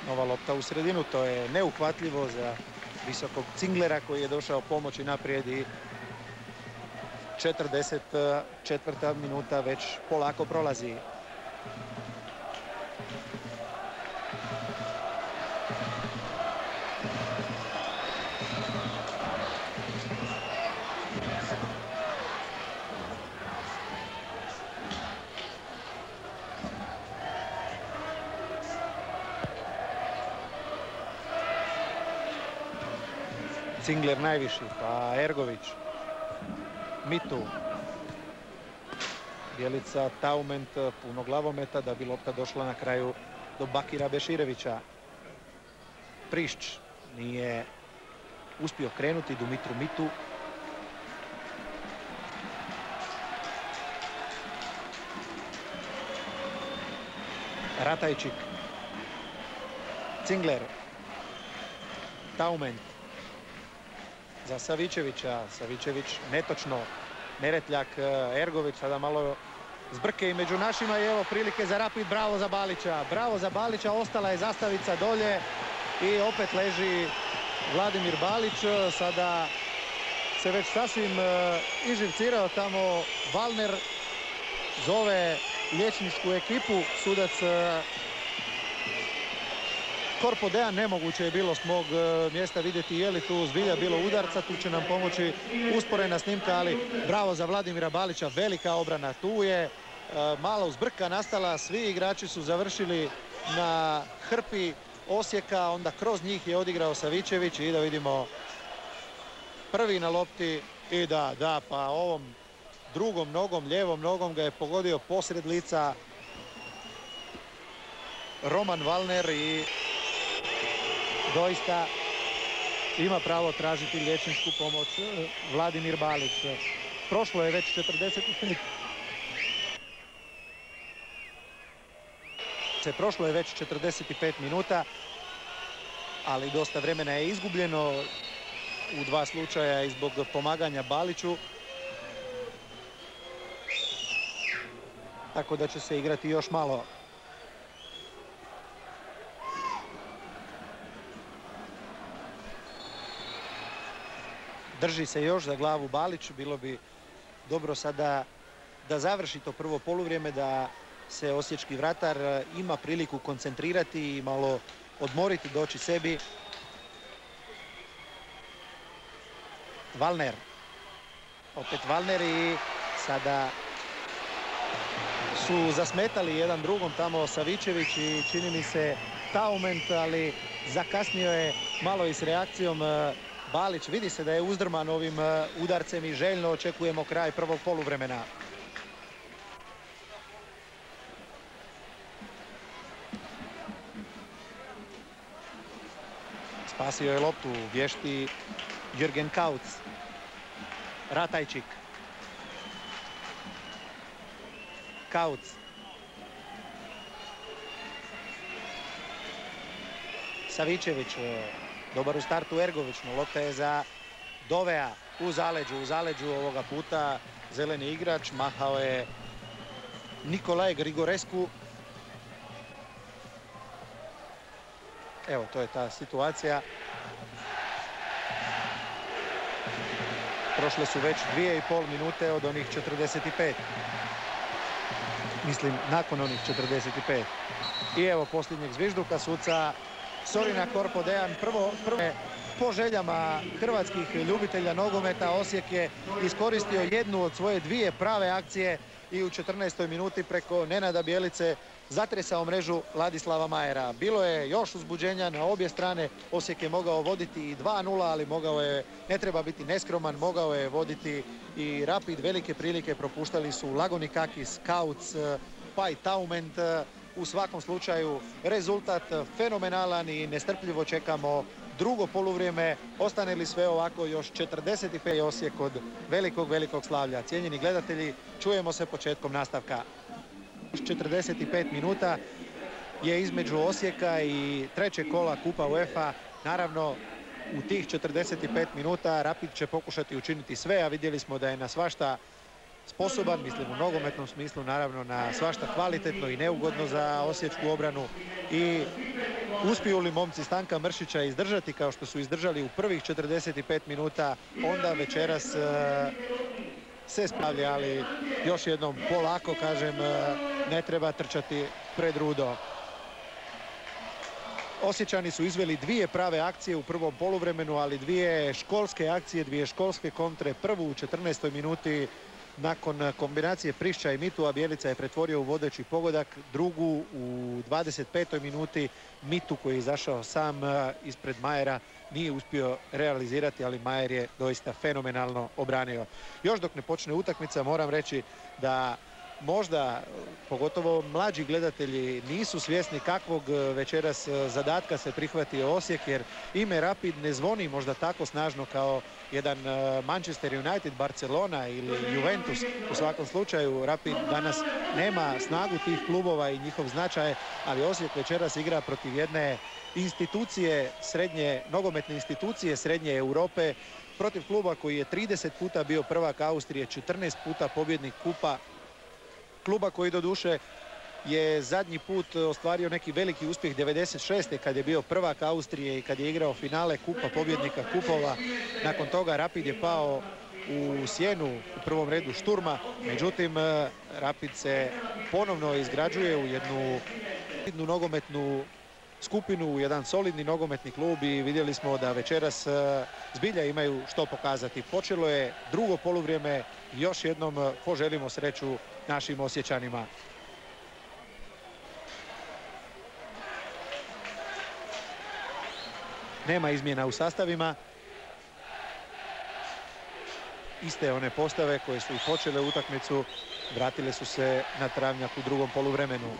Nova lopta u sredinu, to je neuhvatljivo za visokog Cinglera koji je došao pomoći naprijed i 44. minuta već polako prolazi. Cingler najviši, pa Ergović, Mitu, Bjelica, Taument, puno glavometa da bi lopta došla na kraju do Bakira Beširevića. Prišć nije uspio krenuti Dumitru Mitu. Ratajčik, Cingler, Taument. Za Savičevića, Savičević netočno, Neretljak, Ergović, sada malo zbrke i među našima i evo prilike za Rapid, bravo za Balića. Bravo za Balića, ostala je zastavica dolje i opet leži Vladimir Balić. Sada se već sasvim iživcirao tamo Valner, zove liječničku ekipu, sudac Korpo Dejan. Nemoguće je bilo s mog mjesta vidjeti je li tu zbilja bilo udarca, tu će nam pomoći usporena snimka, ali bravo za Vladimira Balića, velika obrana. Tu je malo zbrka nastala, svi igrači su završili na hrpi Osijeka, onda kroz njih je odigrao Savičević i da vidimo prvi na lopti i da, pa ovom drugom nogom, lijevom nogom ga je pogodio posred lica Roman Valner i doista ima pravo tražiti liječničku pomoć Vladimir Balić. Prošlo je već 45. Prošlo je već 45 minuta, ali dosta vremena je izgubljeno u dva slučaja i zbog pomaganja Baliću. Tako da će se igrati još malo. Drži se još za glavu Balić, bilo bi dobro sada da završi to prvo poluvrijeme, da se osječki vratar ima priliku koncentrirati i malo odmoriti, doći sebi. Valner. Opet Valner i sada su zasmetali jedan drugom tamo Savičević i čini mi se Taument, ali zakasnio je malo i s reakcijom Balić. Vidi se da je uzdrman ovim udarcem i željno očekujemo kraj prvog poluvremena. Spasio je loptu, vješti Jürgen Kauc. Ratajčik. Kauc. Savičević. Dobar u startu Ergović, no lopta je za Dovea u zaleđu ovoga puta. Zeleni igrač, mahao je Nikolaj Grigorescu. Evo, to je ta situacija. Prošle su već 2,5 minute od onih 45. Mislim, nakon onih 45. I evo posljednjeg zvižduka suca Sorina Korpo Dejan. Prvo po željama hrvatskih ljubitelja nogometa Osijek je iskoristio jednu od svoje dvije prave akcije i u 14. minuti preko Nenada Bjelice zatresao mrežu Ladislava Majera. Bilo je još uzbuđenja na obje strane. Osijek je mogao voditi i 2:0, ali mogao je, ne treba biti neskroman, mogao je voditi i Rapid. Velike prilike propuštali su Lagonikakis, Kauc, pa i Taument. U svakom slučaju rezultat fenomenalan i nestrpljivo čekamo drugo poluvrijeme. Ostane li sve ovako, još 45 Osijek od velikog slavlja. Cijenjeni gledatelji, čujemo se početkom nastavka. 45 minuta je između Osijeka i trećeg kola Kupa UEFA. Naravno, u tih 45 minuta Rapid će pokušati učiniti sve, a vidjeli smo da je na svašta sposoban, mislim u nogometnom smislu, naravno na svašta kvalitetno i neugodno za osječku obranu. I uspiju li momci Stanka Mršića izdržati kao što su izdržali u prvih 45 minuta, onda večeras se spravlja, ali još jednom polako, kažem, ne treba trčati pred rudo. Osječani su izveli dvije prave akcije u prvom poluvremenu, ali dvije školske akcije, dvije školske kontre. Prvu u 14. minuti nakon kombinacije Prišća i Mitu, Bjelica je pretvorio u vodeći pogodak. Drugu u 25. minuti Mitu, koji je izašao sam ispred Majera, nije uspio realizirati, ali Majer je doista fenomenalno obranio. Još dok ne počne utakmica, moram reći da možda, pogotovo mlađi gledatelji, nisu svjesni kakvog večeras zadatka se prihvatio Osijek, jer ime Rapid ne zvoni možda tako snažno kao jedan Manchester United, Barcelona ili Juventus. U svakom slučaju Rapid danas nema snagu tih klubova i njihov značaj, ali Osijek večeras igra protiv jedne institucije, nogometne institucije srednje Europe, protiv kluba koji je 30 puta bio prvak Austrije, 14 puta pobjednik kupa. Kluba koji doduše je zadnji put ostvario neki veliki uspjeh 96. kad je bio prvak Austrije i kad je igrao finale kupa pobjednika kupova. Nakon toga Rapid je pao u sjenu u prvom redu Šturma. Međutim, Rapid se ponovno izgrađuje u jednu nogometnu skupinu, u jedan solidni nogometni klub i vidjeli smo da večeras zbilja imaju što pokazati. Počelo je drugo poluvrijeme, još jednom poželimo sreću našim Osječanima. Nema izmjena u sastavima. Iste one postave koje su i počele utakmicu vratile su se na travnjak u drugom poluvremenu.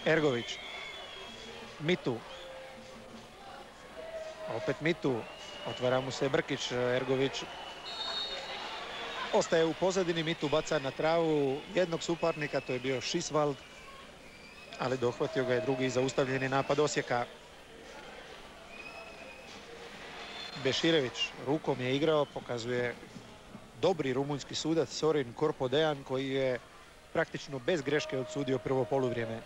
Ergović, Mitu, opet Mitu, otvara mu se Brkić, Ergović ostaje u pozadini, Mitu baca na travu jednog suparnika, to je bio Šisvald, ali dohvatio ga je drugi zaustavljeni napad Osijeka. Beširević rukom je igrao, pokazuje dobri rumunjski sudac Sorin Korpodean, koji je praktično bez greške odsudio prvo poluvrijeme.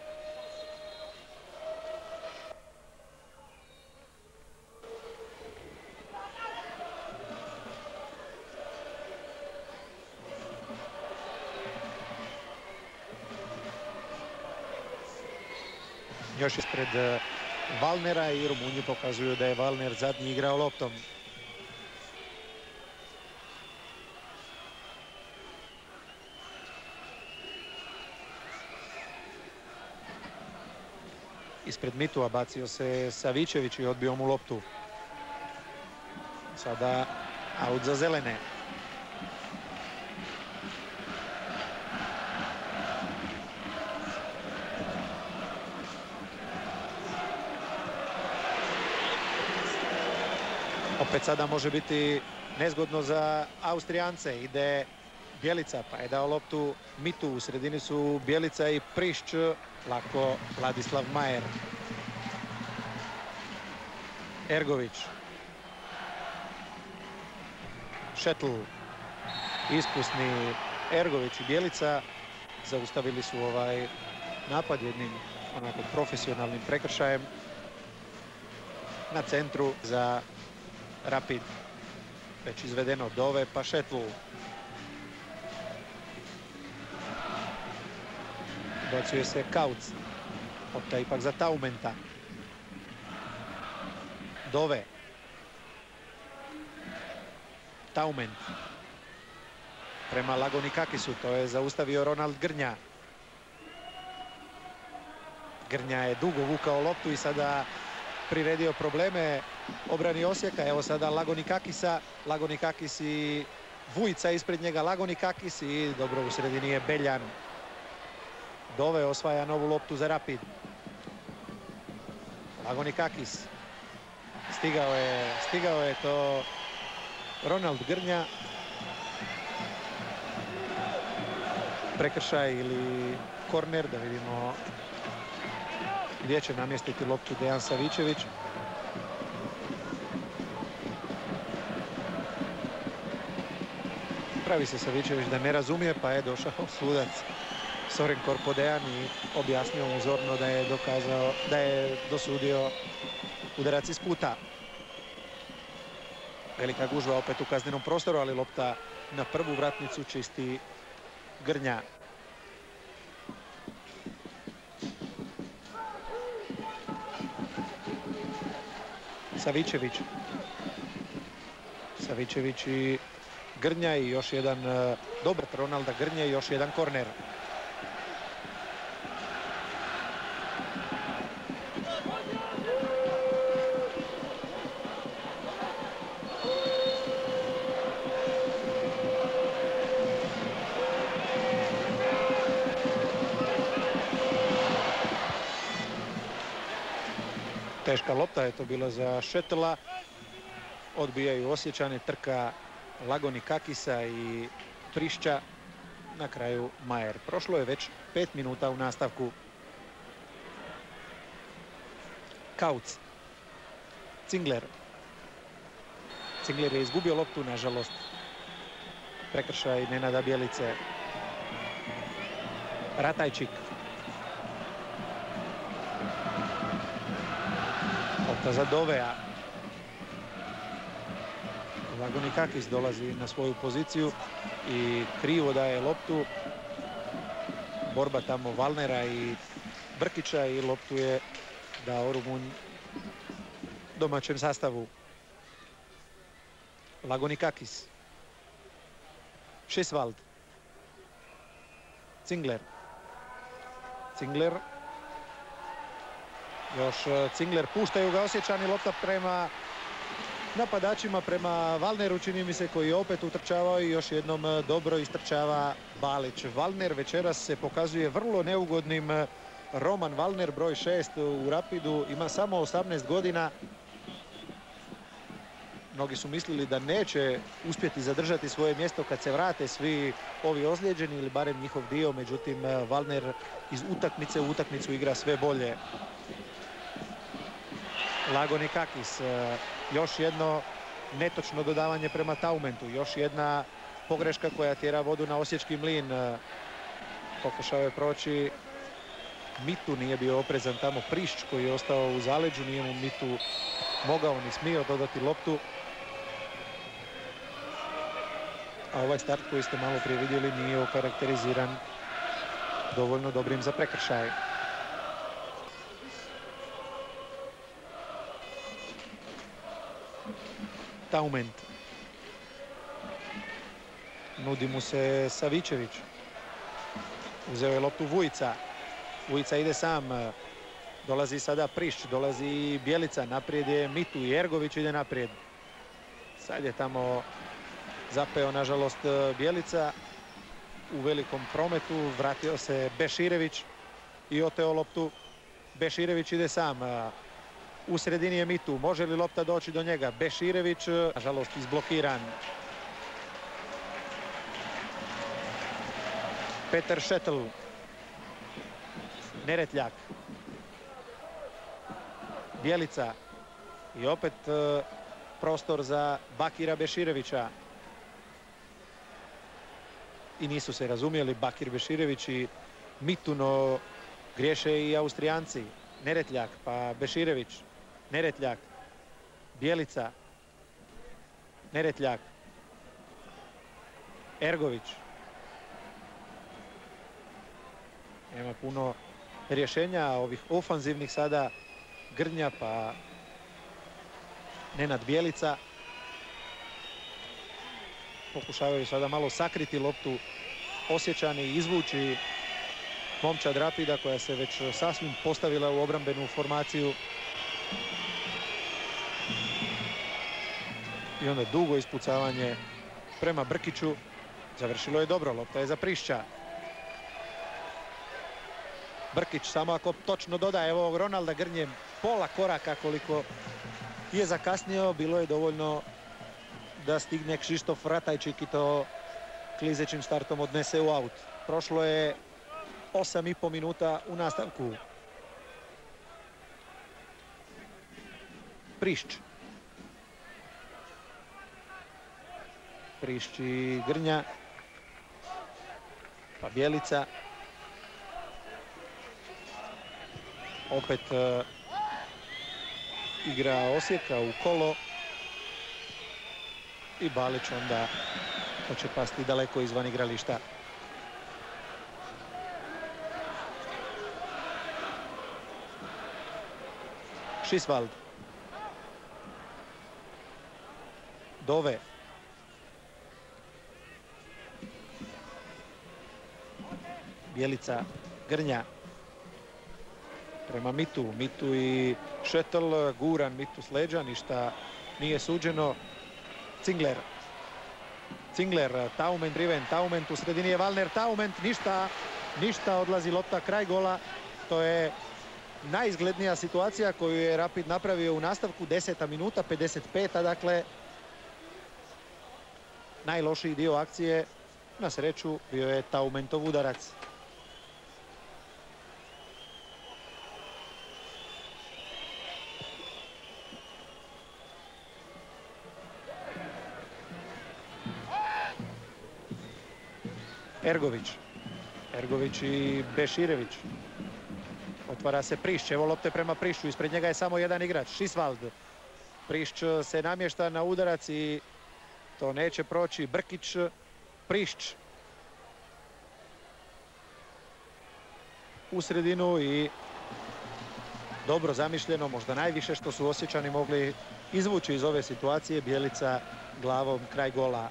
Još ispred Valnera i Rumunji pokazuju da je Valner zadnji igrao loptom. Ispred Mitua bacio se Savičević i odbio mu loptu. Sada aut za zelene. Opet sada može biti nezgodno za Austrijance. Ide Bjelica, pa je dao loptu Mitu. U sredini su Bjelica i Prišć. Lako Ladislav Majer. Ergović. Šetl. Iskusni Ergović i Bjelica zaustavili su ovaj napad jednim onako profesionalnim prekršajem na centru za Rapid. Već izvedeno Dove pa Šetl. Ubacuje se Kauc. Lopta ipak za Taumenta. Dove. Taument. Prema Lagonikakisu. To je zaustavio Ronald Grnja. Grnja je dugo vukao loptu i sada priredio probleme obrani Osijeka. Evo sada Lagonikakisa. Lagonikakis i Vujica ispred njega. Lagonikakis i dobro u sredini je Beljan. Dove osvaja novu loptu za Rapid. Lagonikakis. Stigao je to Ronald Grnja. Prekršaj ili korner, da vidimo gdje će namjestiti loptu Dejan Savičević. Pravi se Savičević da ne razumije, pa je došao sudac Soren Korpodejan i objasnio mu zorno da je dosudio udarac iz kuta. Velika gužva opet u kaznenom prostoru, ali lopta na prvu vratnicu čisti Grnja. Savičević. Savičević i Grnja i još jedan dobar Ronalda Grnje i još jedan korner. Teška lopta je to bila za Šetela. Odbijaju Osječani, trka Lagonikakisa i Prišća. Na kraju Majer. Prošlo je već 5 minuta u nastavku. Kauc. Cingler. Cingler je izgubio loptu, nažalost. Prekršaj Nenada Bjelice. Ratajčik. Lopta za Dovea. Lagonikakis dolazi na svoju poziciju i krivo daje loptu. Borba tamo Valnera i Brkića i loptu je dao Rumunj domaćem sastavu. Lagonikakis. Šisvald. Cingler. Cingler. Još Cingler, puštaju ga Osječani, lopta prema napadačima, prema Valneru, čini mi se, koji je opet utrčavao i još jednom dobro istrčava Balić. Valner večeras se pokazuje vrlo neugodnim. Roman Valner, broj 6 u Rapidu, ima samo 18 godina. Mnogi su mislili da neće uspjeti zadržati svoje mjesto kad se vrate svi ovi ozlijeđeni ili barem njihov dio. Međutim, Valner iz utakmice u utakmicu igra sve bolje. Lagonikakis, još jedno netočno dodavanje prema Taumentu, još jedna pogreška koja tjera vodu na osječki mlin. Pokušao je proći Mitu, nije bio oprezan tamo Prišć koji je ostao u zaleđu, nije mu Mitu mogao ni smio dodati loptu. A ovaj start koji ste malo prije vidjeli nije okarakteriziran dovoljno dobrim za prekršaj. Taument. Nudi mu se Savičević. Uzeo je loptu Vujica. Vujica ide sam. Dolazi sada Prišć, dolazi Bjelica. Naprijed je Mitu i Ergović ide naprijed. Sad je tamo zapeo, nažalost, Bjelica. U velikom prometu vratio se Beširević i oteo loptu. Beširević ide sam. U sredini je Mitu. Može li lopta doći do njega? Beširević, nažalost, izblokiran. Petar Šetl. Neretljak. Bjelica. I opet prostor za Bakira Beširevića. I nisu se razumjeli Bakir Beširević i Mitu, no griješe i Austrijanci. Neretljak, pa Beširević. Neretljak. Bjelica. Neretljak. Ergović. Nema puno rješenja ovih ofanzivnih sada. Grnja pa Nenad Bjelica. Pokušavaju sada malo sakriti loptu Osječani i izvući momčad Rapida koja se već sasvim postavila u obrambenu formaciju. I onda dugo ispucavanje prema Brkiću. Završilo je dobro, lopta je za Prišća. Brkić samo ako točno doda, evo Ronalda Grnjem pola koraka koliko je zakasnio, bilo je dovoljno da stigne Kšištof Ratajčik i to klizećim startom odnese u aut. Prošlo je 8,5 minuta u nastavku. Prišć. Prišć i Grnja. Pa Bjelica. Opet igra Osijeka u kolo. I Balić onda hoće pasti daleko izvan igrališta. Šisvald. Dove. Bjelica, Grnja. Prema Mitu. Mitu i Šetl, guran Mitu s leđa, ništa nije suđeno. Cingler. Cingler, Taument driven, Taument u sredini je Valner, Taument, ništa, odlazi lopta kraj gola. To je najizglednija situacija koju je Rapid napravio u nastavku, 10. minuta, 55. Dakle, najlošiji dio akcije, na sreću, bio je Taumentov udarac. Ergović i Beširević. Otvara se Prišć, evo lopte prema Prišću, ispred njega je samo jedan igrač, Šisvald. Prišć se namješta na udarac i to neće proći. Brkić, Prišć. U sredinu i dobro zamišljeno, možda najviše što su Osječani mogli izvući iz ove situacije. Bjelica glavom kraj gola.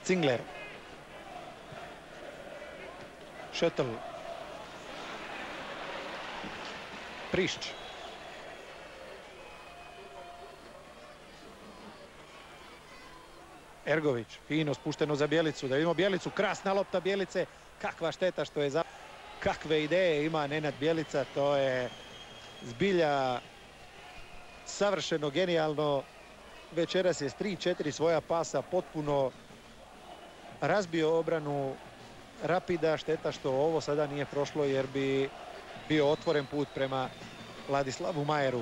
Cingler. Šetl. Prišć. Ergović. Fino spušteno za Bjelicu. Da vidimo Bjelicu. Krasna lopta Bjelice. Kakva šteta što je za... Kakve ideje ima Nenad Bjelica. To je zbilja savršeno, genijalno. Večeras je s 3-4 svoja pasa potpuno razbio obranu Rapida. Šteta što ovo sada nije prošlo jer bi bio otvoren put prema Ladislavu Majeru.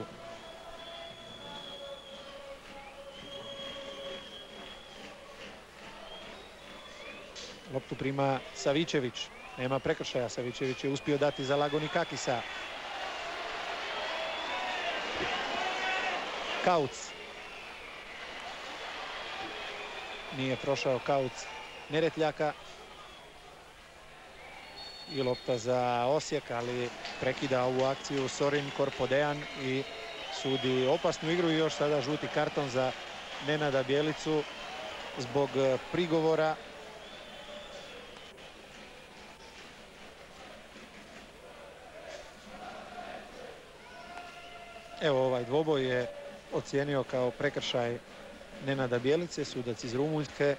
Loptu prima Savičević. Nema prekršaja. Savičević je uspio dati za Lagoni Kakisa. Kauc. Nije prošao Kauc Neretljaka. I lopta za Osijek, ali prekida ovu akciju Sorin Korpodejan i sudi opasnu igru i još sada žuti karton za Nenada Bjelicu zbog prigovora. Evo, ovaj dvoboj je ocijenio kao prekršaj Nenada Bjelice, sudac iz Rumunjske.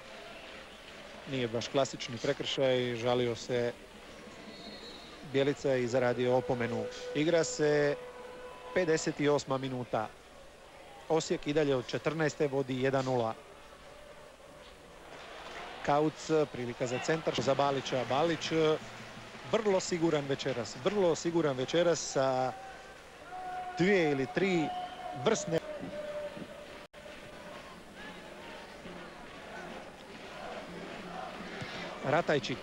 Nije baš klasični prekršaj, žalio se Bjelica i zaradio opomenu. Igra se 58. minuta. Osijek i dalje od 14. vodi 1-0. Kauc, prilika za centar za Balića. Balić vrlo siguran večeras sa 2 ili 3 vrsne. Ratajčik.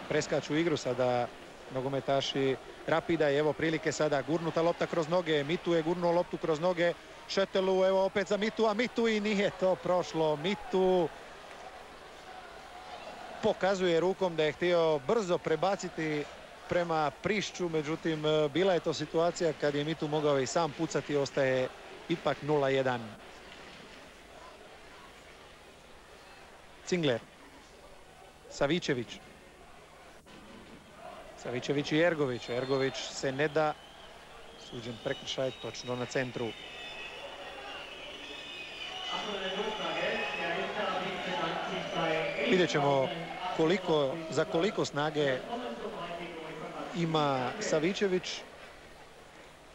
Preskaču igru sada nogometaši Rapida. I evo prilike sada, gurnuta lopta kroz noge, Mitu je gurnuo loptu kroz noge Šetelu, evo opet za Mitu, a Mitu i nije to prošlo. Mitu pokazuje rukom da je htio brzo prebaciti prema Prišću, međutim bila je to situacija kad je Mitu mogao i sam pucati, ostaje ipak 0-1. Cingler, Savičević. Savičević i Ergović. Ergović se ne da. Suđen prekršaj točno na centru. Vidjet ćemo za koliko snage ima Savičević.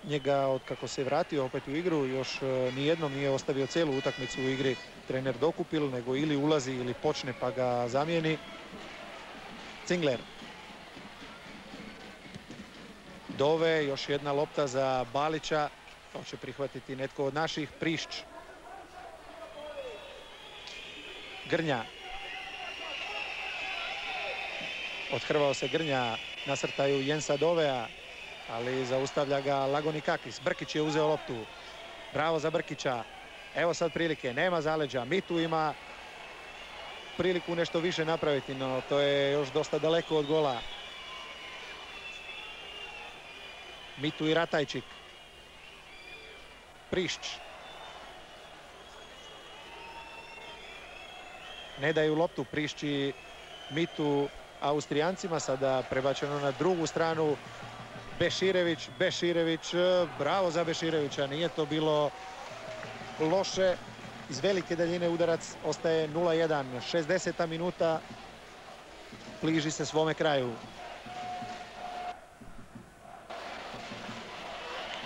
Njega od kako se vratio opet u igru još nijednom nije ostavio cijelu utakmicu u igri trener Dokupil, nego ili ulazi ili počne pa ga zamijeni. Cingler. Dove, još jedna lopta za Balića. To će prihvatiti netko od naših. Prišć. Grnja. Othrvao se Grnja, nasrtaju Jensa Dovea, ali zaustavlja ga Lagonikakis. Brkić je uzeo loptu. Bravo za Brkića. Evo sad prilike, nema zaleđa. Mitu ima priliku nešto više napraviti, no to je još dosta daleko od gola. Mitu i Ratajčik. Prišć. Ne daju loptu Prišć i Mitu Austrijancima. Sada prebačeno na drugu stranu. Beširević, bravo za Beširevića, nije to bilo loše. Iz velike daljine udarac, ostaje 0-1, 60. minuta, bliži se svome kraju.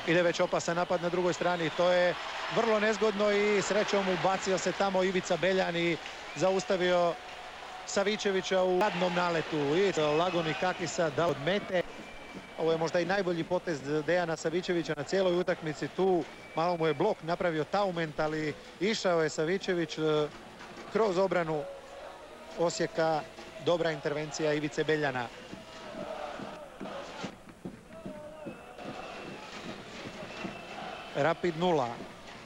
Ide već opasan napad na drugoj strani, to je vrlo nezgodno i srećom ubacio se tamo Ivica Beljan i zaustavio Savičevića u radnom naletu. I Lagonikakisa da odmete. Ovo je možda i najbolji potez Dejana Savičevića na cijeloj utakmici. Tu malo mu je blok napravio Taument, ali išao je Savičević kroz obranu Osijeka. Dobra intervencija Ivice Beljana. Rapid 0,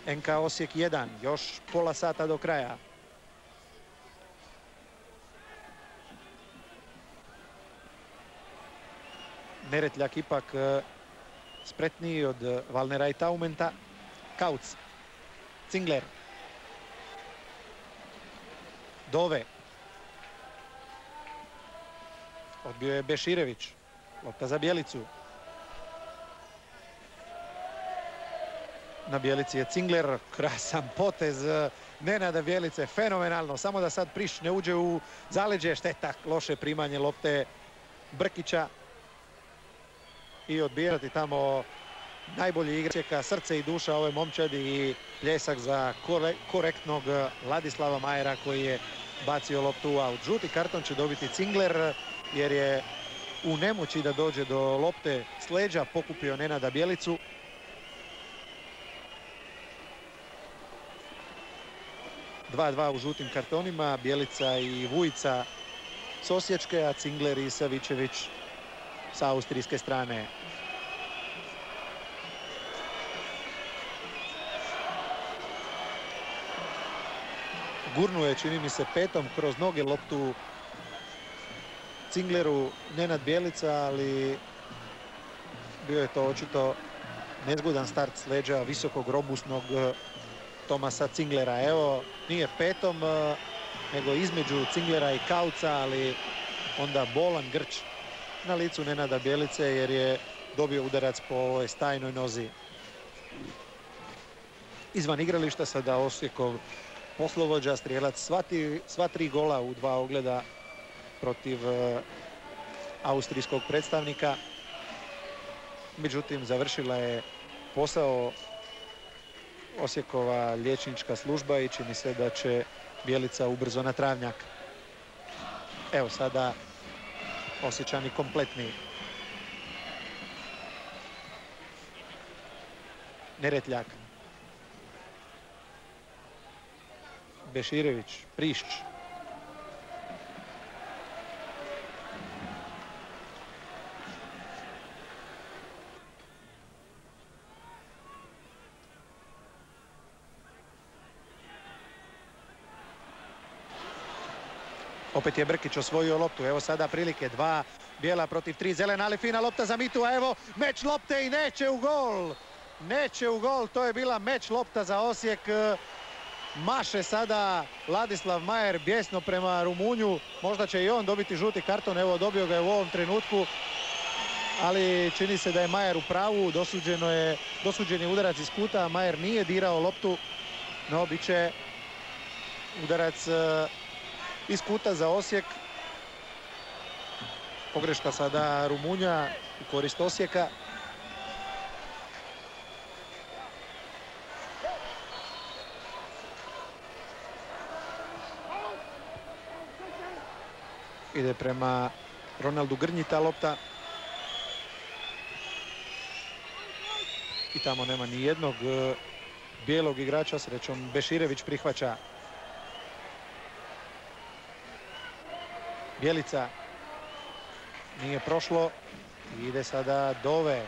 NK Osijek 1, još pola sata do kraja. Neretljak ipak spretniji od Valnera i Taumenta. Kauc. Cingler. Dove. Odbio je Beširević. Lopta za Bjelicu. Na Bjelici je Cingler. Krasan potez Nenada Bjelice. Fenomenalno. Samo da sad Prišć ne uđe u zaleđe. Šteta. Loše primanje lopte Brkića. I odbijati tamo najbolji igrač, srce i duša ove momčadi i pljesak za korektnog Ladislava Majera koji je bacio loptu u aut. Žuti karton će dobiti Cingler jer je u nemoći da dođe do lopte s leđa, pokupio Nenada Bjelicu. Dva u žutim kartonima, Bjelica i Vujica s osječke, a Cingler i Savičević sa austrijske strane. Gurnuje, čini mi se, petom kroz noge loptu Cingleru Nenad Bjelica, ali bio je to očito nezgodan start s leđa visokog robustnog Tomasa Cinglera. Evo, nije petom, nego između Cinglera i Kauca, ali onda bolan grč na licu Nenada Bjelice jer je dobio udarac po ovoj stajnoj nozi. Izvan igrališta sada Osijekov poslovođa, strijelac sva tri gola u dva ogleda protiv austrijskog predstavnika. Međutim, završila je posao Osijekova liječnička služba i čini se da će Bjelica ubrzo na travnjak. Evo sada Osječani kompletni. Neretljak. Beširević, Prišć. Opet je Brkić osvojio loptu. Evo sada prilike. 2 bijela protiv 3 zelena, ali fina lopta za Mitu. A evo meč lopte i neće u gol. Neće u gol. To je bila meč lopta za Osijek. Maše sada Ladislav Majer bijesno prema Rumunju. Možda će i on dobiti žuti karton. Evo, dobio ga je u ovom trenutku. Ali čini se da je Majer u pravu. Dosuđen je udarac iz kuta. Majer nije dirao loptu. No, bit će udarac iz kuta za Osijek. Pogreška sada Rumunja u korist Osijeka. Ide prema Ronaldu Grnji ta lopta. I tamo nema ni jednog bijelog igrača. Srećom Beširević prihvaća. Bjelica. Nije prošlo. Ide sada Dove.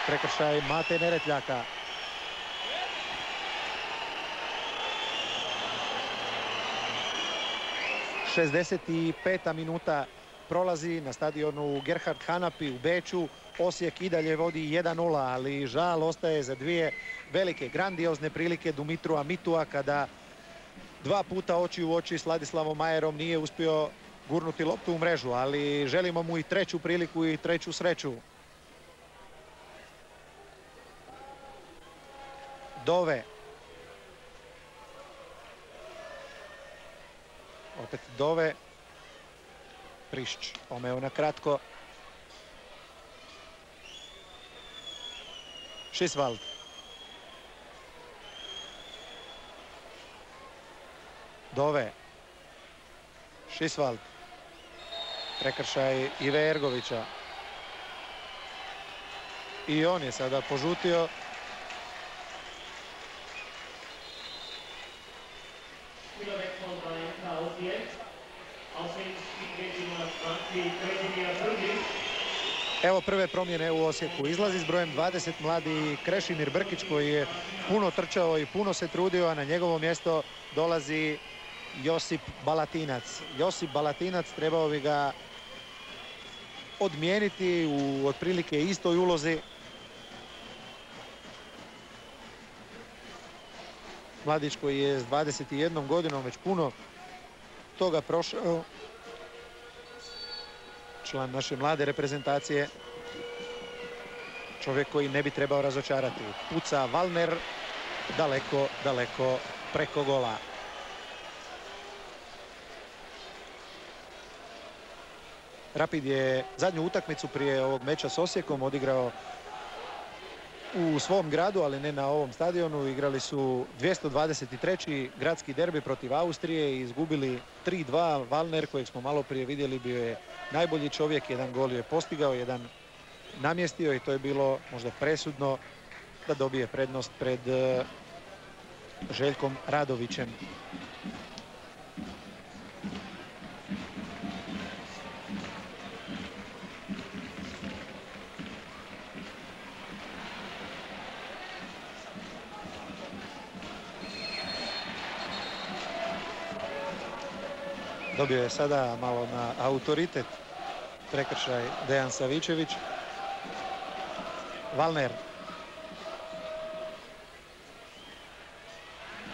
Prekršaj Mate Neretljaka. ...65. minuta prolazi na stadionu Gerhard Hanapi u Beču. Osijek i dalje vodi 1:0, ali žal ostaje za dvije velike, grandiozne prilike Dumitrua Mitua kada 2 puta oči u oči s Ladislavom Majerom nije uspio gurnuti loptu u mrežu, ali želimo mu i treću priliku i treću sreću. Dove. Opet Dove. Prišć omeo na kratko. Šisvald. Dove. Šisvald. Prekršaj Ive Ergovića. I on je sada požutio. Evo prve promjene u Osijeku. Izlazi s brojem 20 mladi Krešimir Brkić koji je puno trčao i puno se trudio, a na njegovo mjesto dolazi Josip Balatinac. Josip Balatinac trebao bi ga odmijeniti u otprilike istoj ulozi. Mladić koji je s 21 godinom već puno toga prošao. Član naše mlade reprezentacije. Čovjek koji ne bi trebao razočarati. Puca Valner daleko, daleko preko gola. Rapid je zadnju utakmicu prije ovog meča s Osijekom odigrao u svom gradu, ali ne na ovom stadionu. Igrali su 223. gradski derbi protiv Austrije i izgubili 3:2. Valner, kojeg smo malo prije vidjeli, bio je najbolji čovjek. Jedan gol je postigao, jedan namjestio i to je bilo možda presudno da dobije prednost pred Željkom Radovićem. Dobio je sada malo na autoritet prekršaj Dejan Savičević. Valner.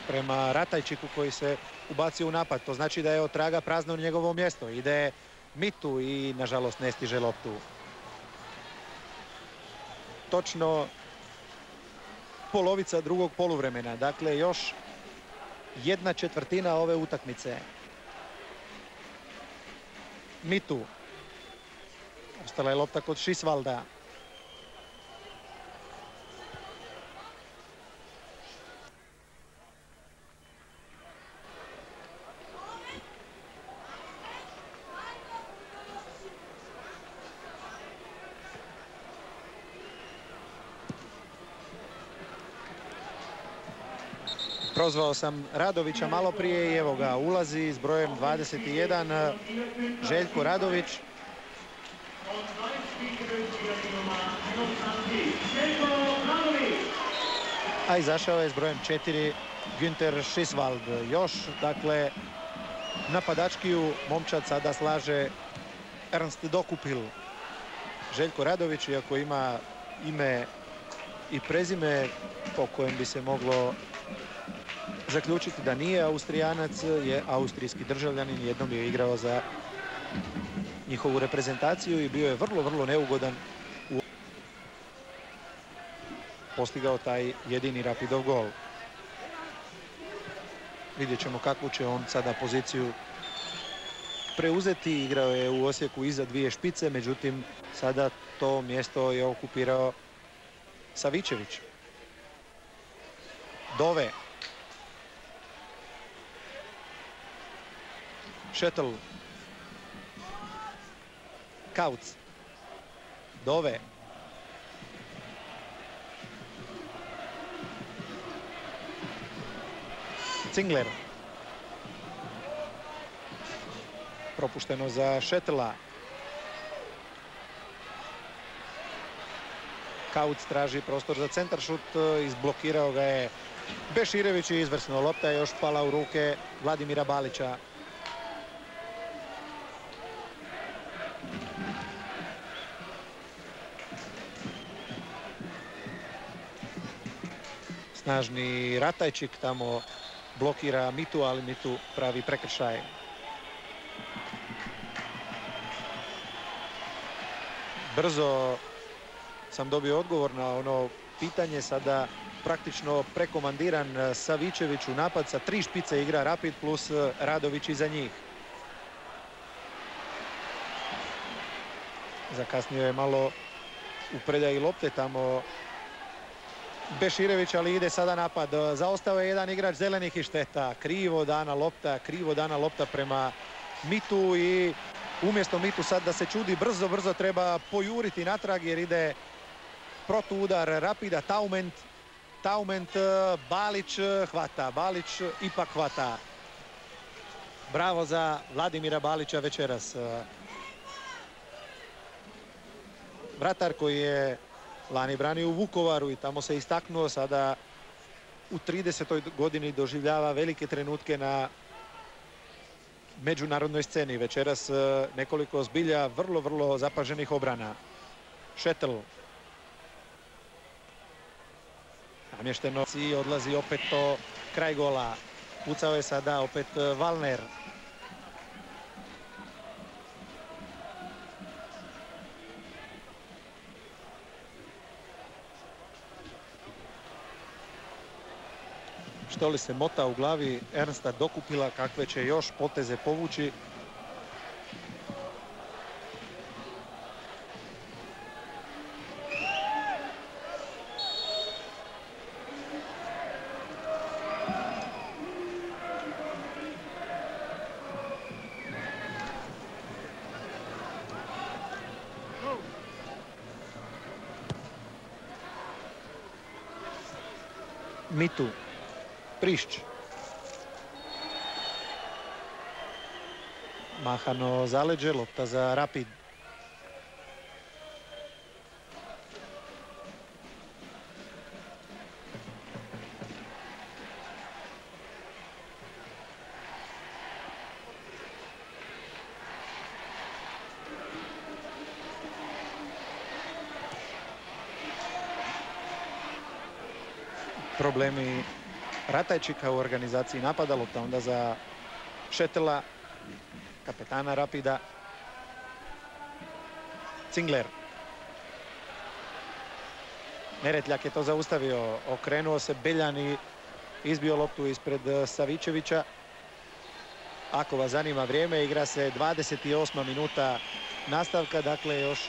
Prema Ratajčiku koji se ubacio u napad. To znači da je od traga prazno njegovo mjesto. Ide Mitu i nažalost ne stiže loptu. Točno polovica drugog poluvremena. Dakle, još 1/4 ove utakmice. Mitu. Ostala je lopta kod Šisvalda. Prozvao sam Radovića malo prije i evo ga, ulazi s brojem 21 Željko Radović. A izašao je s brojem 4 Günther Šisvald. Još, dakle, napadačkiju momčad sada slaže Ernst Dokupil. Željko Radović, iako ima ime i prezime po kojem bi se moglo zaključiti da nije Austrijanac, je austrijski državljanin. Jednom je igrao za njihovu reprezentaciju i bio je vrlo neugodan postigao taj jedini Rapidov gol. Vidjet ćemo kakvu će on sada poziciju preuzeti. Igrao je u Osijeku iza dvije špice, međutim sada to mjesto je okupirao Savičević. Dove. Šetl. Kauc. Dove. Cingler. Propušteno za Šetla. Kauc traži prostor za centaršut, izblokirao ga je Beširević i izvrsno. Lopta je još pala u ruke Vladimira Balića. Snažni Ratajčik tamo blokira Mitu, ali Mitu pravi prekršaj. Brzo sam dobio odgovor na ono pitanje. Sada praktično prekomandiran Savičević u napad. Sa 3 špice igra Rapid plus Radović iza njih. Zakasnio je malo u predaji lopte tamo Beširević, ali ide sada napad. Zaostao je jedan igrač zelenih i šteta. Krivo dana lopta prema Mitu i umjesto Mitu sad da se čudi brzo treba pojuriti natrag jer ide protuudar Rapida. Taument, Balić hvata. Balić ipak hvata. Bravo za Vladimira Balića večeras. Vratar koji je lani branio u Vukovaru i tamo se istaknuo, sada u 30. godini doživljava velike trenutke na međunarodnoj sceni. Večeras nekoliko zbilja vrlo zapaženih obrana. Šetl. Namješteno i odlazi opet to kraj gola. Pucao je sada opet Valner. Što li se mota u glavi Ernsta Dokupila, kakve će još poteze povući. Mitu. Prišć. Mahano zaleđe, lopta za Rapid. Problemi Ratajčika u organizaciji napada, lopta onda za Šetela, kapetana Rapida. Cingler. Neretljak je to zaustavio, okrenuo se Beljan i izbio loptu ispred Savičevića. Ako vas zanima vrijeme, igra se 28. minuta nastavka, dakle još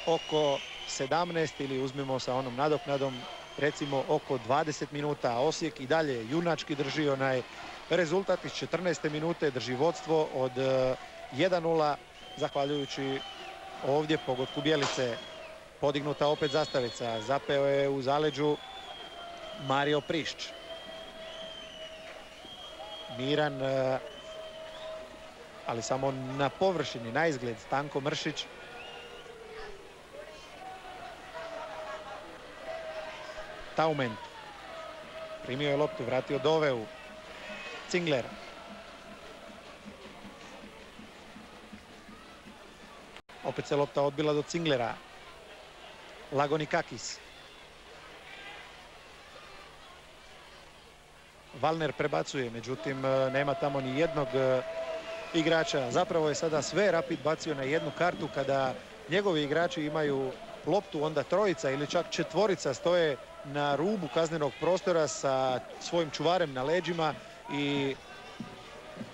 oko 17 ili uzmimo sa onom nadoknadom recimo oko 20 minuta. Osijek i dalje junački drži onaj rezultat iz 14. minute, drži vodstvo od 1:0 zahvaljujući ovdje pogodku Bjelice. Podignuta opet zastavica, zapeo je u zaleđu Mario Prišć. Miran, ali samo na površini, na izgled, Stanko Mršić. Taument. Primio je loptu, vratio Doveu. Cingler. Opet se lopta odbila do Cinglera. Lagonikakis. Valner prebacuje, međutim nema tamo ni jednog igrača. Zapravo je sada sve Rapid bacio na jednu kartu. Kada njegovi igrači imaju loptu, onda trojica ili čak četvorica stoje na rubu kaznenog prostora sa svojim čuvarem na leđima i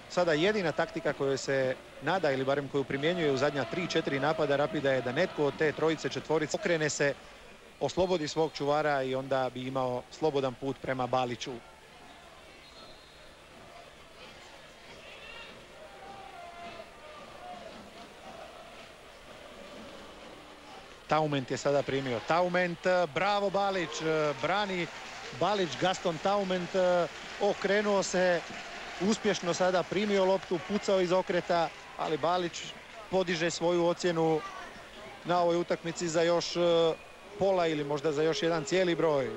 sada jedina taktika koju se nada ili barem koju primjenjuje u zadnja 3-4 napada Rapida je da netko od te trojice, četvorice okrene se, oslobodi svog čuvara i onda bi imao slobodan put prema Baliću. Taument je sada primio. Taument, bravo Balić, brani Balić, Gaston Taument okrenuo se, uspješno sada primio loptu, pucao iz okreta, ali Balić podiže svoju ocjenu na ovoj utakmici za još pola ili možda za još jedan cijeli broj.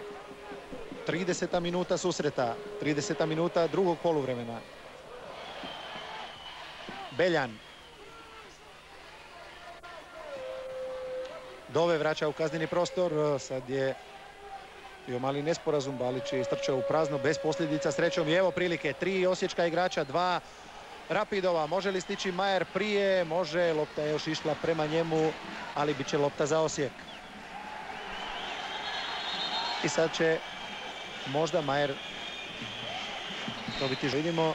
30. minuta susreta, 30. minuta drugog poluvremena. Beljan. Dove vraća u kazneni prostor, sad je bio mali nesporazum, Balić je istrčao u prazno bez posljedica srećom i evo prilike, 3 osječka igrača, 2 Rapidova, može li stići Majer prije, može, lopta je još išla prema njemu, ali bit će lopta za Osijek. I sad će možda Majer dobiti, vidimo,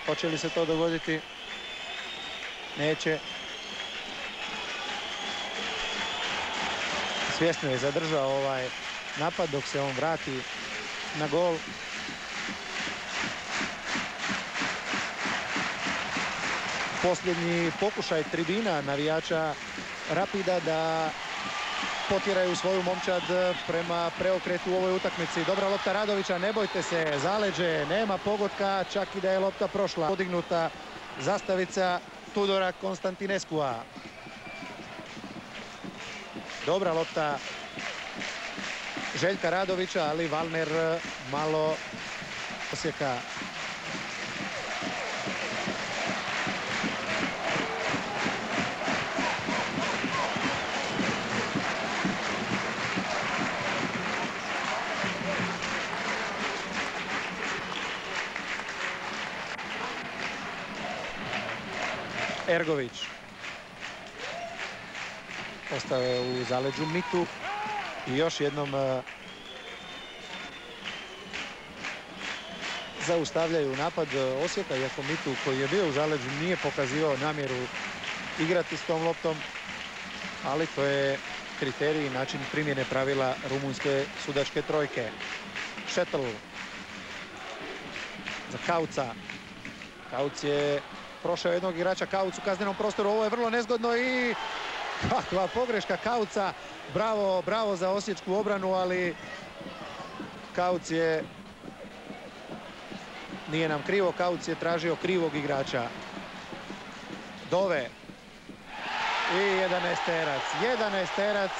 hoće li se to dogoditi, neće. Svjesno je zadržao ovaj napad dok se on vrati na gol. Posljednji pokušaj tribina navijača Rapida da potjeraju svoju momčad prema preokretu u ovoj utakmici. Dobra lopta Radovića, ne bojte se, zaleđe, nema pogotka, čak i da je lopta prošla. Podignuta zastavica Tudora Konstantineskua. Dobra lopta Željka Radovića, ali Valner malo Osijeka. Ergović. Ostao je u zaleđu Mitu i još jednom zaustavljaju napad Osijeka, iako Mitu koji je bio u zaleđu nije pokazivao namjeru igrati s tom loptom, ali to je kriterij i način primjene pravila rumunjske sudačke trojke. Šetl za Kauca. Kauc je prošao jednog igrača, Kauc u kaznenom prostoru, ovo je vrlo nezgodno i kakva pogreška Kauca, bravo za osječku obranu, ali Kauc je, nije nam krivo, Kauc je tražio krivog igrača. Dove i 11-terac, 11-terac,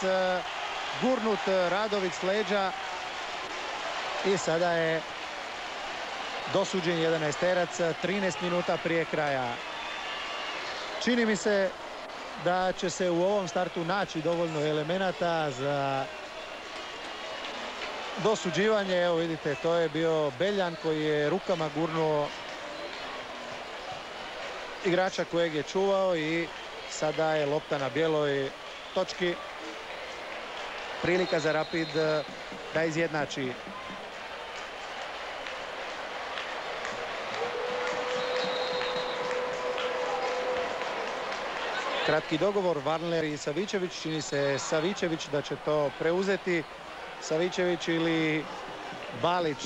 gurnut Radović s leđa i sada je dosuđen 11-terac, 13 minuta prije kraja. Čini mi se da će se u ovom startu naći dovoljno elemenata za dosuđivanje. Evo vidite, to je bio Beljan koji je rukama gurnuo igrača kojeg je čuvao i sada je lopta na bijeloj točki. Prilika za Rapid da izjednači. Kratki dogovor, Valner i Savičević. Čini se Savičević da će to preuzeti. Savičević ili Balić.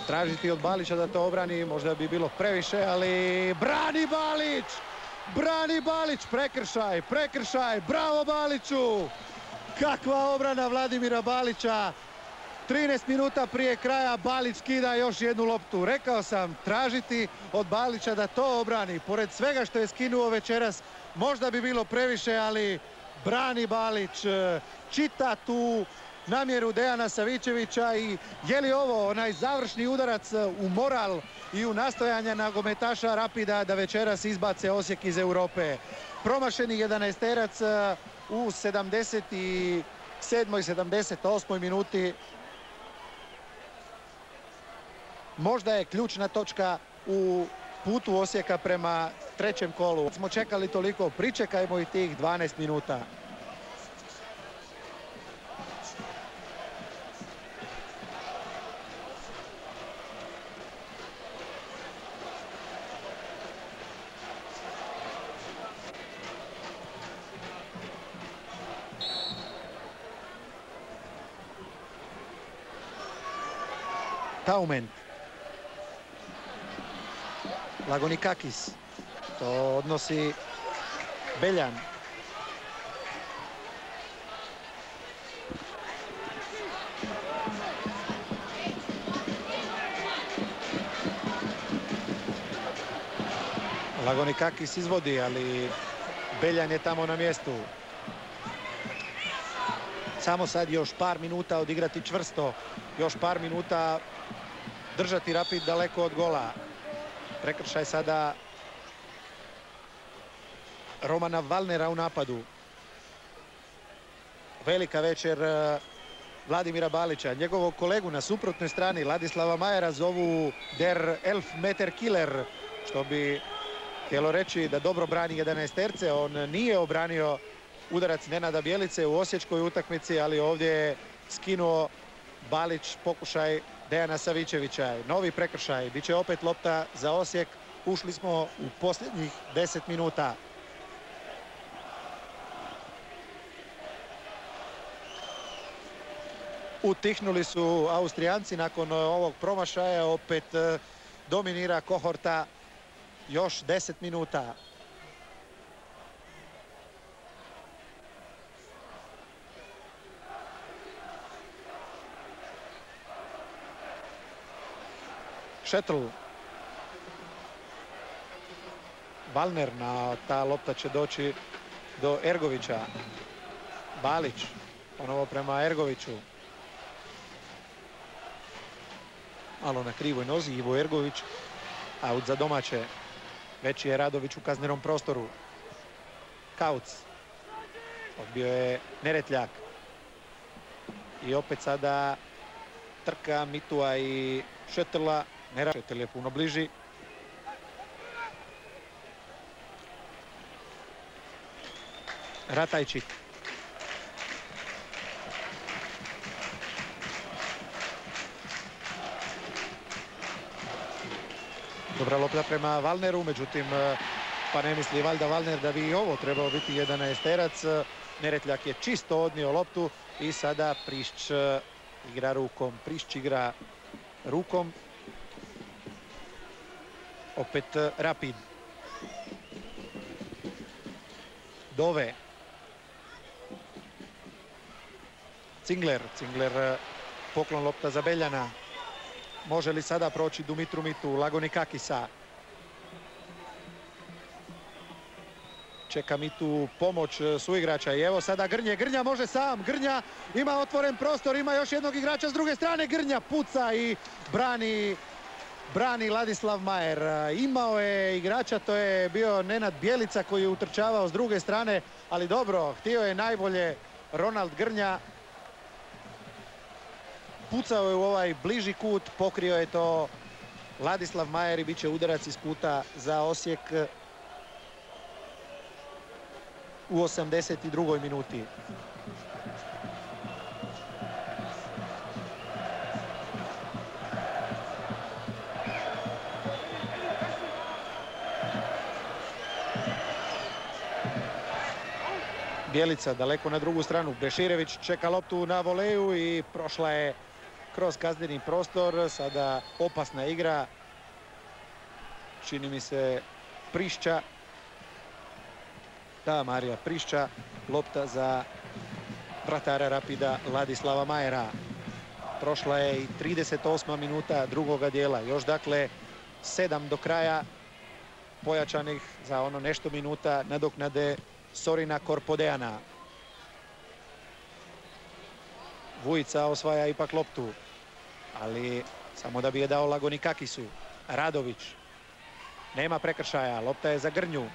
Tražiti od Balića da to obrani možda bi bilo previše, ali brani Balić! Brani Balić! Prekršaj! Bravo Baliću! Kakva obrana Vladimira Balića! 13 minuta prije kraja Balić skida još jednu loptu. Rekao sam, tražiti od Balića da to obrani. Pored svega što je skinuo večeras, možda bi bilo previše, ali brani Balić. Čita tu namjeru Dejana Savićevića i je li ovo onaj završni udarac u moral i u nastojanja nogometaša Rapida da večeras izbace Osijek iz Europe. Promašeni 11-terac u 77. 78. minuti. Možda je ključna točka u putu Osijeka prema trećem kolu. Smo čekali toliko, pričekajmo i tih 12 minuta. Taument. Lagonikakis. To odnosi Beljan. Lagonikakis izvodi, ali Beljan je tamo na mjestu. Samo sad još par minuta odigrati čvrsto. Još par minuta držati Rapid daleko od gola. Prekršaj sada Romana Valnera u napadu. Velika večer Vladimira Balića. Njegovog kolegu na suprotnoj strani Ladislava Majera zovu Der Elfmeter Killer, što bi htjelo reći da dobro brani 11-terce. On nije obranio udarac Nenada Bjelice u osječkoj utakmici, ali ovdje je skinuo Balić pokušaj Dejana Savićevića. Novi prekršaj. Biće opet lopta za Osijek. Ušli smo u posljednjih 10 minuta. Utihnuli su Austrijanci nakon ovog promašaja. Opet dominira kohorta. Još 10 minuta. Šetl. Valner, ta lopta će doći do Ergovića. Balić, ponovo prema Ergoviću. Malo na krivoj nozi Ivo Ergović. Aut za domaće. Već je Radović u kaznenom prostoru. Kauc. Odbio je Neretljak. I opet sada trka Mitua i Šetrla. Šetel je puno bliži. Ratajčik. Dobra lopta prema Valneru, međutim pa ne misli valjda Valner da bi i ovo trebao biti 11-terac. Neretljak je čisto odnio loptu i sada Prišć igra rukom. Prišć igra rukom. Opet Rapid. Dove. Cingler. Cingler poklon lopta za Beljana. Može li sada proći Dumitru Mitu? Lagonikakisa. Čeka Mitu pomoć suigrača. I evo sada Grnje. Grnja može sam. Grnja ima otvoren prostor. Ima još jednog igrača s druge strane. Grnja puca i brani Ladislav Majer. Imao je igrača, to je bio Nenad Bjelica koji je utrčavao s druge strane, ali dobro, htio je najbolje Ronald Grnja. Pucao je u ovaj bliži kut, pokrio je to Ladislav Majer i bit će udarac iz kuta za Osijek u 82. minuti. Bjelica daleko na drugu stranu. Beširević čeka loptu na voleju i prošla je kroz kazneni prostor. Sada opasna igra. Čini mi se Prišća. Da, Marija Prišća. Lopta za vratara Rapida Ladislava Majera. Prošla je i 38. minuta drugoga dijela. Još dakle 7 do kraja, pojačanih za ono nešto minuta nadoknade Sorina Korpodejana. Vujica osvaja ipak loptu, ali samo da bi je dao Lagonikakisu. Radović. Nema prekršaja, lopta je za Grnju.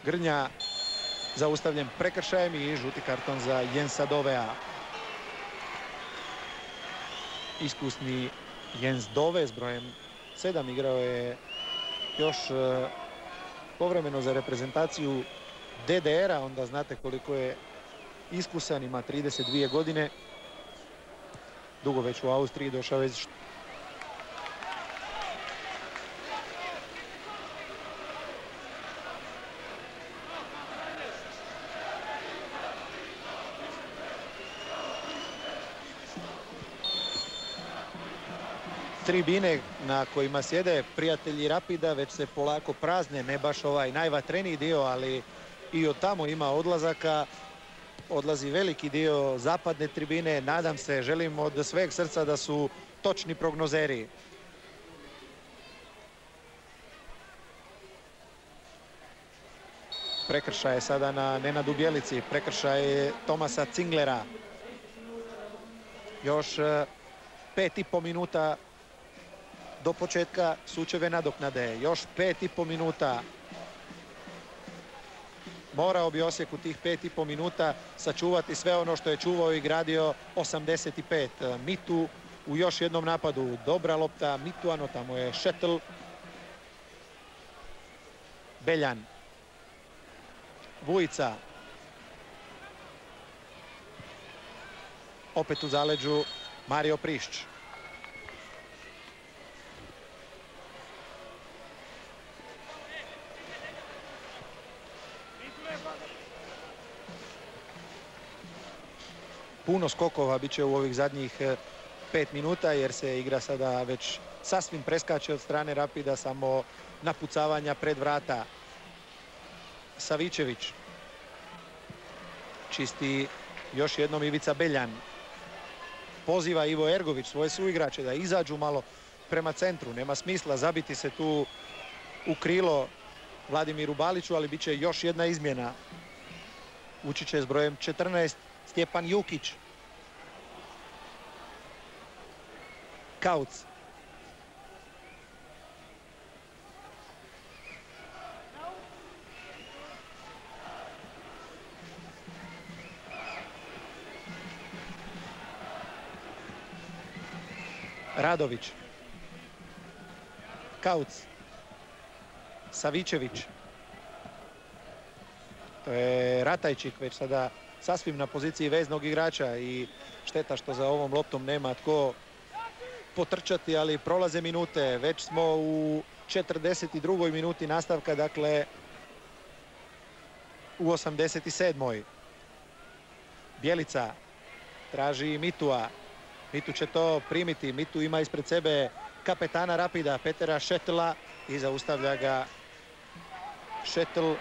Grnja zaustavljen prekršajem i žuti karton za Jensa Dovea. Iskusni Jens Dove s brojem 7 igrao je još povremeno za reprezentaciju DDR-a, onda znate koliko je iskusan, ima 32 godine. Dugo već u Austriji, došao je iz tribine na kojima sjede prijatelji Rapida već se polako prazne, ne baš ovaj najvatreniji dio, ali i od tamo ima odlazaka. Odlazi veliki dio zapadne tribine. Nadam se, želim od sveg srca da su točni prognozeri. Prekršaj je sada na Nenadu Bjelici, prekršaj Tomasa Cinglera. Još 5,5 minuta do početka Sučeve nadoknade. Još 5,5 minuta. Morao bi Osijek u tih 5,5 minuta sačuvati sve ono što je čuvao i gradio 85. Mitu u još jednom napadu. Dobra lopta Mituano, tamo je Šetl. Beljan. Vujica. Opet u zaleđu Mario Prišć. Puno skokova bit će u ovih zadnjih 5 minuta jer se igra sada već sasvim preskače od strane Rapida, samo napucavanja pred vrata. Savičević. Čisti još jednom Ivica Beljan. Poziva Ivo Ergović svoje suigrače da izađu malo prema centru. Nema smisla zabiti se tu u krilo Vladimiru Baliću, ali bit će još jedna izmjena. Ući će s brojem 14 Stjepan Jukić. Kauc. Radović. Kauc. Savičević. To je Ratajčik već sada sasvim na poziciji veznog igrača i šteta što za ovom loptom nema tko potrčati, ali prolaze minute. Već smo u 42. minuti nastavka, dakle u 87. Bjelica traži Mitua. Mitu će to primiti. Mitu ima ispred sebe kapetana Rapida, Petera Šetla, i zaustavlja ga Šetl.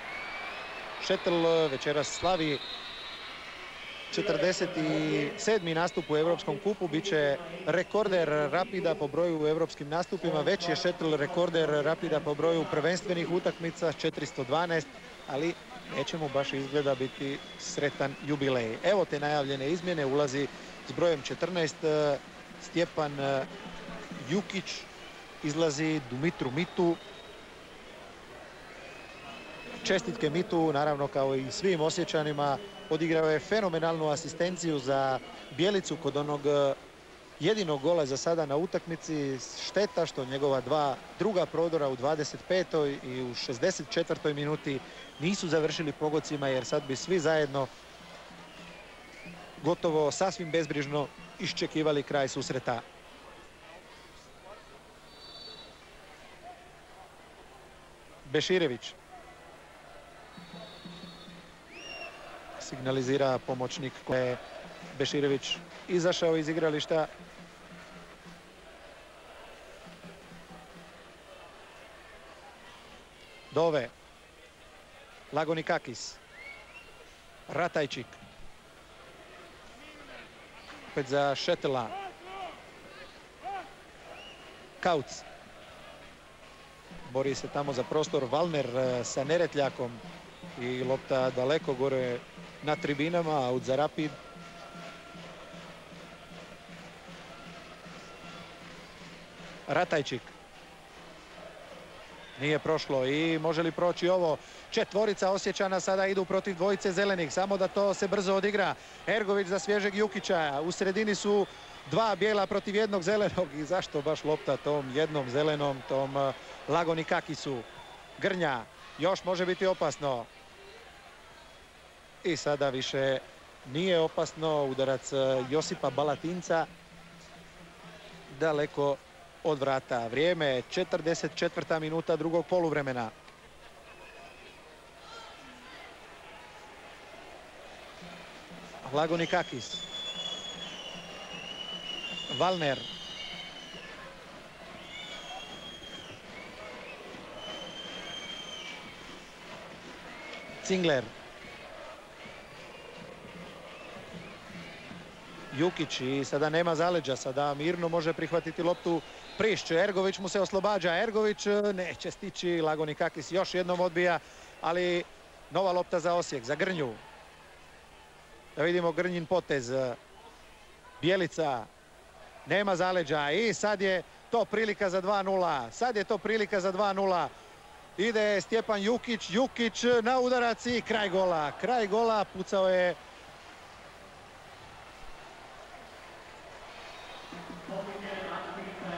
Šetl večeras slavi 47. nastup u Europskom kupu, bit će rekorder Rapida po broju u europskim nastupima. Već je Šetl rekorder Rapida po broju prvenstvenih utakmica, 412, ali neće mu baš izgleda biti sretan jubilej. Evo te najavljene izmjene, ulazi s brojem 14 Stjepan Jukić, izlazi Dumitru Mitu. Čestitke Mitu, naravno kao i svim Osječanima. Odigrao je fenomenalnu asistenciju za Bjelicu kod onog jedinog gola za sada na utakmici. Šteta što njegova dva druga prodora u 25. i u 64. minuti nisu završili pogodcima, jer sad bi svi zajedno gotovo sasvim bezbrižno iščekivali kraj susreta. Beširević. Signalizira pomoćnik koji je Beširević izašao iz igrališta. Dove. Lagonikakis. Ratajčik. Opet za Šetela. Kauc. Bori se tamo za prostor Valner sa Neretljakom i lopta daleko gore na tribinama, aut za Rapid. Ratajčik. Nije prošlo i može li proći ovo? Četvorica Osječana sada idu protiv dvojice zelenih, samo da to se brzo odigra. Ergović za svježeg Jukića, u sredini su dva bijela protiv jednog zelenog i zašto baš lopta tom jednom zelenom, tom Lagoni Kakisu. Grnja, još može biti opasno. I sada više nije opasno, udarac Josipa Balatinca daleko od vrata. Vrijeme je 44. minuta drugog poluvremena. Lagoni Kakis. Valner. Cingler. Jukić i sada nema zaleđa, sada mirno može prihvatiti loptu Prišć. Ergović mu se oslobađa, Ergović neće stići, Lagoni Kakis još jednom odbija, ali nova lopta za Osijek, za Grnju. Da vidimo Grnjin potez. Bjelica, nema zaleđa i sad je to prilika za 2:0. Sad je to prilika za 2:0. Ide Stjepan Jukić, Jukić na udarac i kraj gola. Kraj gola,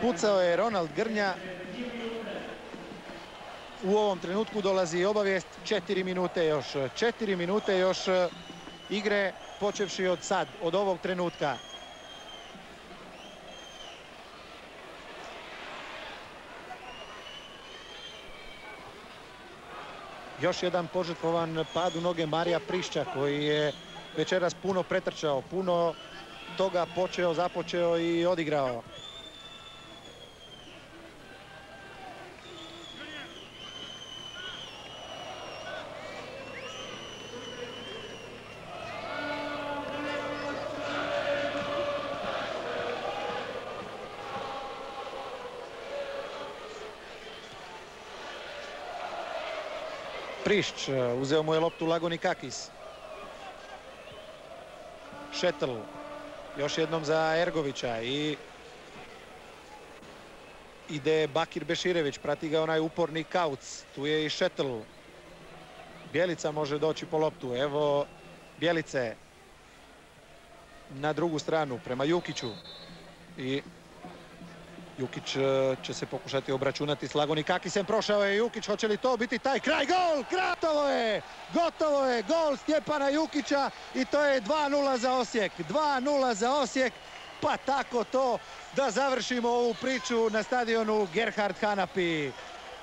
pucao je Ronald Grnja. U ovom trenutku dolazi obavijest 4 minute još. 4 minute još igre počevši od sad, od ovog trenutka. Još jedan požrtvovan pad u noge Marija Prišća koji je večeras puno pretrčao, puno toga započeo i odigrao. Prišć, uzeo mu je loptu Lagoni Kakis. Šetl, još jednom za Ergovića i ide Bakir Beširević, prati ga onaj uporni Kauc. Tu je i Šetl. Bjelica može doći po loptu, evo Bjelice na drugu stranu prema Jukiću. I Jukić će se pokušati obračunati s Lagoni Kakisem. Prošao je Jukić, hoće li to biti taj kraj? Gol! Gotovo je! Gol Stjepana Jukića i to je 2:0 za Osijek. 2:0 za Osijek, pa tako to da završimo ovu priču na stadionu Gerhard Hanapi.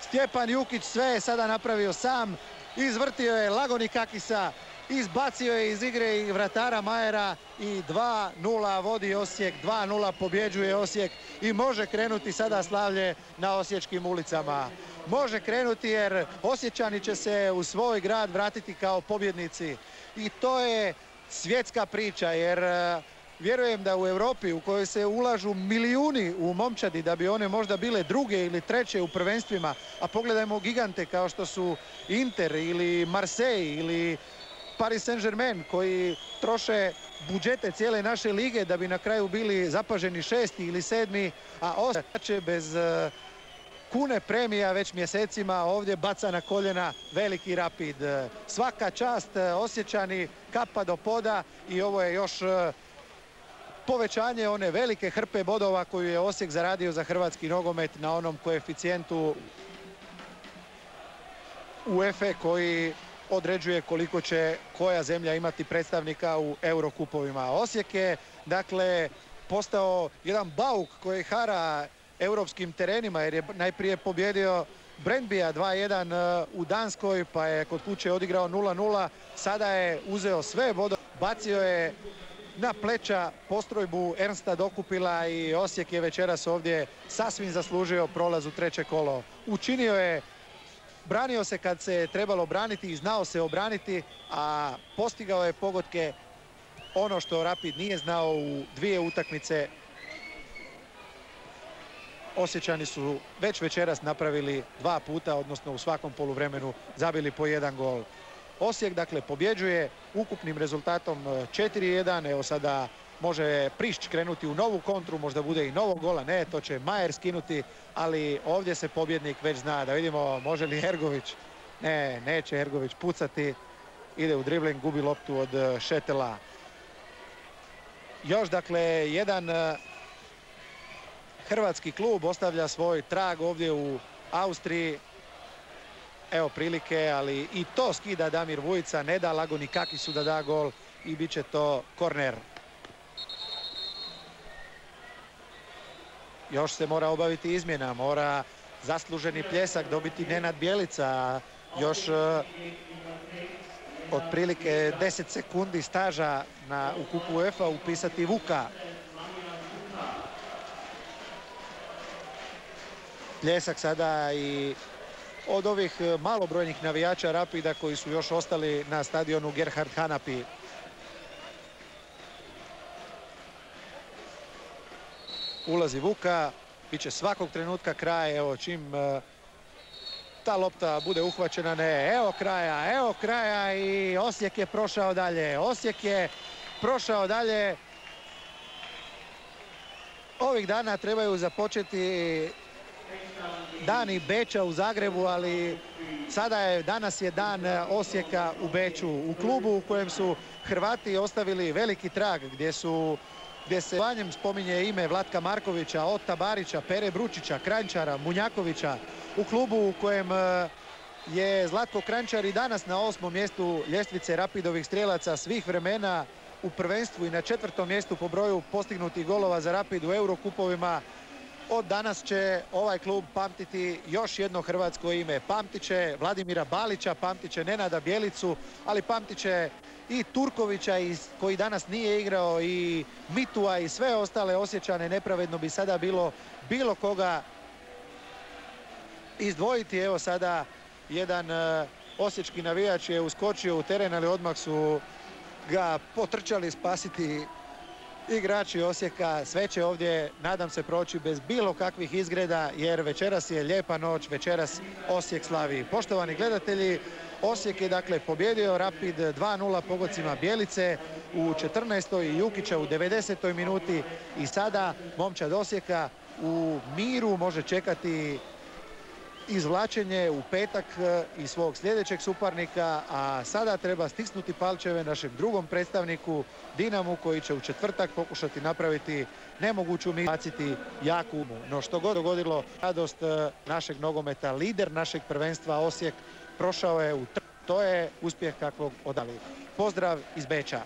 Stjepan Jukić sve je sada napravio sam, izvrtio je Lagoni Kakisa, izbacio je iz igre i vratara Majera i 2:0 vodi Osijek, 2:0 pobjeđuje Osijek i može krenuti sada slavlje na osječkim ulicama. Može krenuti jer Osječani će se u svoj grad vratiti kao pobjednici i to je svjetska priča jer vjerujem da u Europi u kojoj se ulažu milijuni u momčadi da bi one možda bile druge ili treće u prvenstvima, a pogledajmo gigante kao što su Inter ili Marseille ili Paris Saint-Germain koji troše budžete cijele naše lige da bi na kraju bili zapaženi 6. ili 7. a Osijek bez kune premija već mjesecima ovdje baca na koljena veliki Rapid. Svaka čast Osječani, kapa do poda i ovo je još povećanje one velike hrpe bodova koju je Osijek zaradio za hrvatski nogomet na onom koeficijentu UEFA koji određuje koliko će koja zemlja imati predstavnika u Eurokupovima. Osijek je, dakle, postao jedan bauk koji hara europskim terenima jer je najprije pobjedio Brøndbya 2:1 u Danskoj, pa je kod kuće odigrao 0:0. Sada je uzeo sve bodove, bacio je na pleća postrojbu Ernsta Dokupila i Osijek je večeras ovdje sasvim zaslužio prolaz u treće kolo. Učinio je, branio se kad se trebalo braniti i znao se obraniti, a postigao je pogodke, ono što Rapid nije znao u dvije utakmice. Osječani su već večeras napravili 2 puta, odnosno u svakom poluvremenu zabili po 1 gol. Osijek dakle pobjeđuje ukupnim rezultatom 4:1. Evo sada može Prišć krenuti u novu kontru, možda bude i novog gola. Ne, to će Majer skinuti, ali ovdje se pobjednik već zna. Da vidimo može li Ergović. Ne, neće Ergović pucati. Ide u dribling, gubi loptu od Šetela. Još dakle jedan hrvatski klub ostavlja svoj trag ovdje u Austriji. Evo prilike, ali i to skida Damir Vujica. Ne da Lagoni Kakisu da da gol i bit će to korner. Još se mora obaviti izmjena, mora zasluženi pljesak dobiti Nenad Bjelica. Još otprilike 10 sekundi staža u kupu UEFA upisati Vuka. Pljesak sada i od ovih malobrojnih navijača Rapida koji su još ostali na stadionu Gerhard Hanapi. Ulazi Vuka, bit će svakog trenutka kraj. Evo čim ta lopta bude uhvaćena, ne, evo kraja i Osijek je prošao dalje. Osijek je prošao dalje. Ovih dana trebaju započeti dani Beča u Zagrebu, ali danas je dan Osijeka u Beču, u klubu u kojem su Hrvati ostavili veliki trag, gdje se vanjem spominje ime Vlatka Markovića, Ota Barića, Pere Bručića, Kranjčara, Munjakovića, u klubu u kojem je Zlatko Kranjčar i danas na 8. mjestu ljestvice Rapidovih strijelaca svih vremena u prvenstvu i na 4. mjestu po broju postignutih golova za Rapid u Eurokupovima. Od danas će ovaj klub pamtiti još jedno hrvatsko ime. Pamtit će Vladimira Balića, pamtit će Nenada Bjelicu, ali pamtit će i Turkovića koji danas nije igrao, i Mitua i sve ostale Osječane. Nepravedno bi sada bilo koga izdvojiti. Evo sada jedan osječki navijač je uskočio u teren, ali odmah su ga potrčali spasiti igrači Osijeka. Sve će ovdje, nadam se, proći bez bilo kakvih izgreda, jer večeras je lijepa noć, večeras Osijek slavi. Poštovani gledatelji, Osijek je dakle pobjedio Rapid 2:0 pogodcima Bjelice u 14. i Jukića u 90. minuti i sada momčad Osijeka u miru može čekati izvlačenje u petak i svog sljedećeg suparnika, a sada treba stisnuti palčeve našem drugom predstavniku Dinamu, koji će u četvrtak pokušati napraviti nemoguću baciti jaku. No što god dogodilo, radost našeg nogometa, lider našeg prvenstva Osijek prošao je to je uspjeh kakvog odali. Pozdrav iz Beča.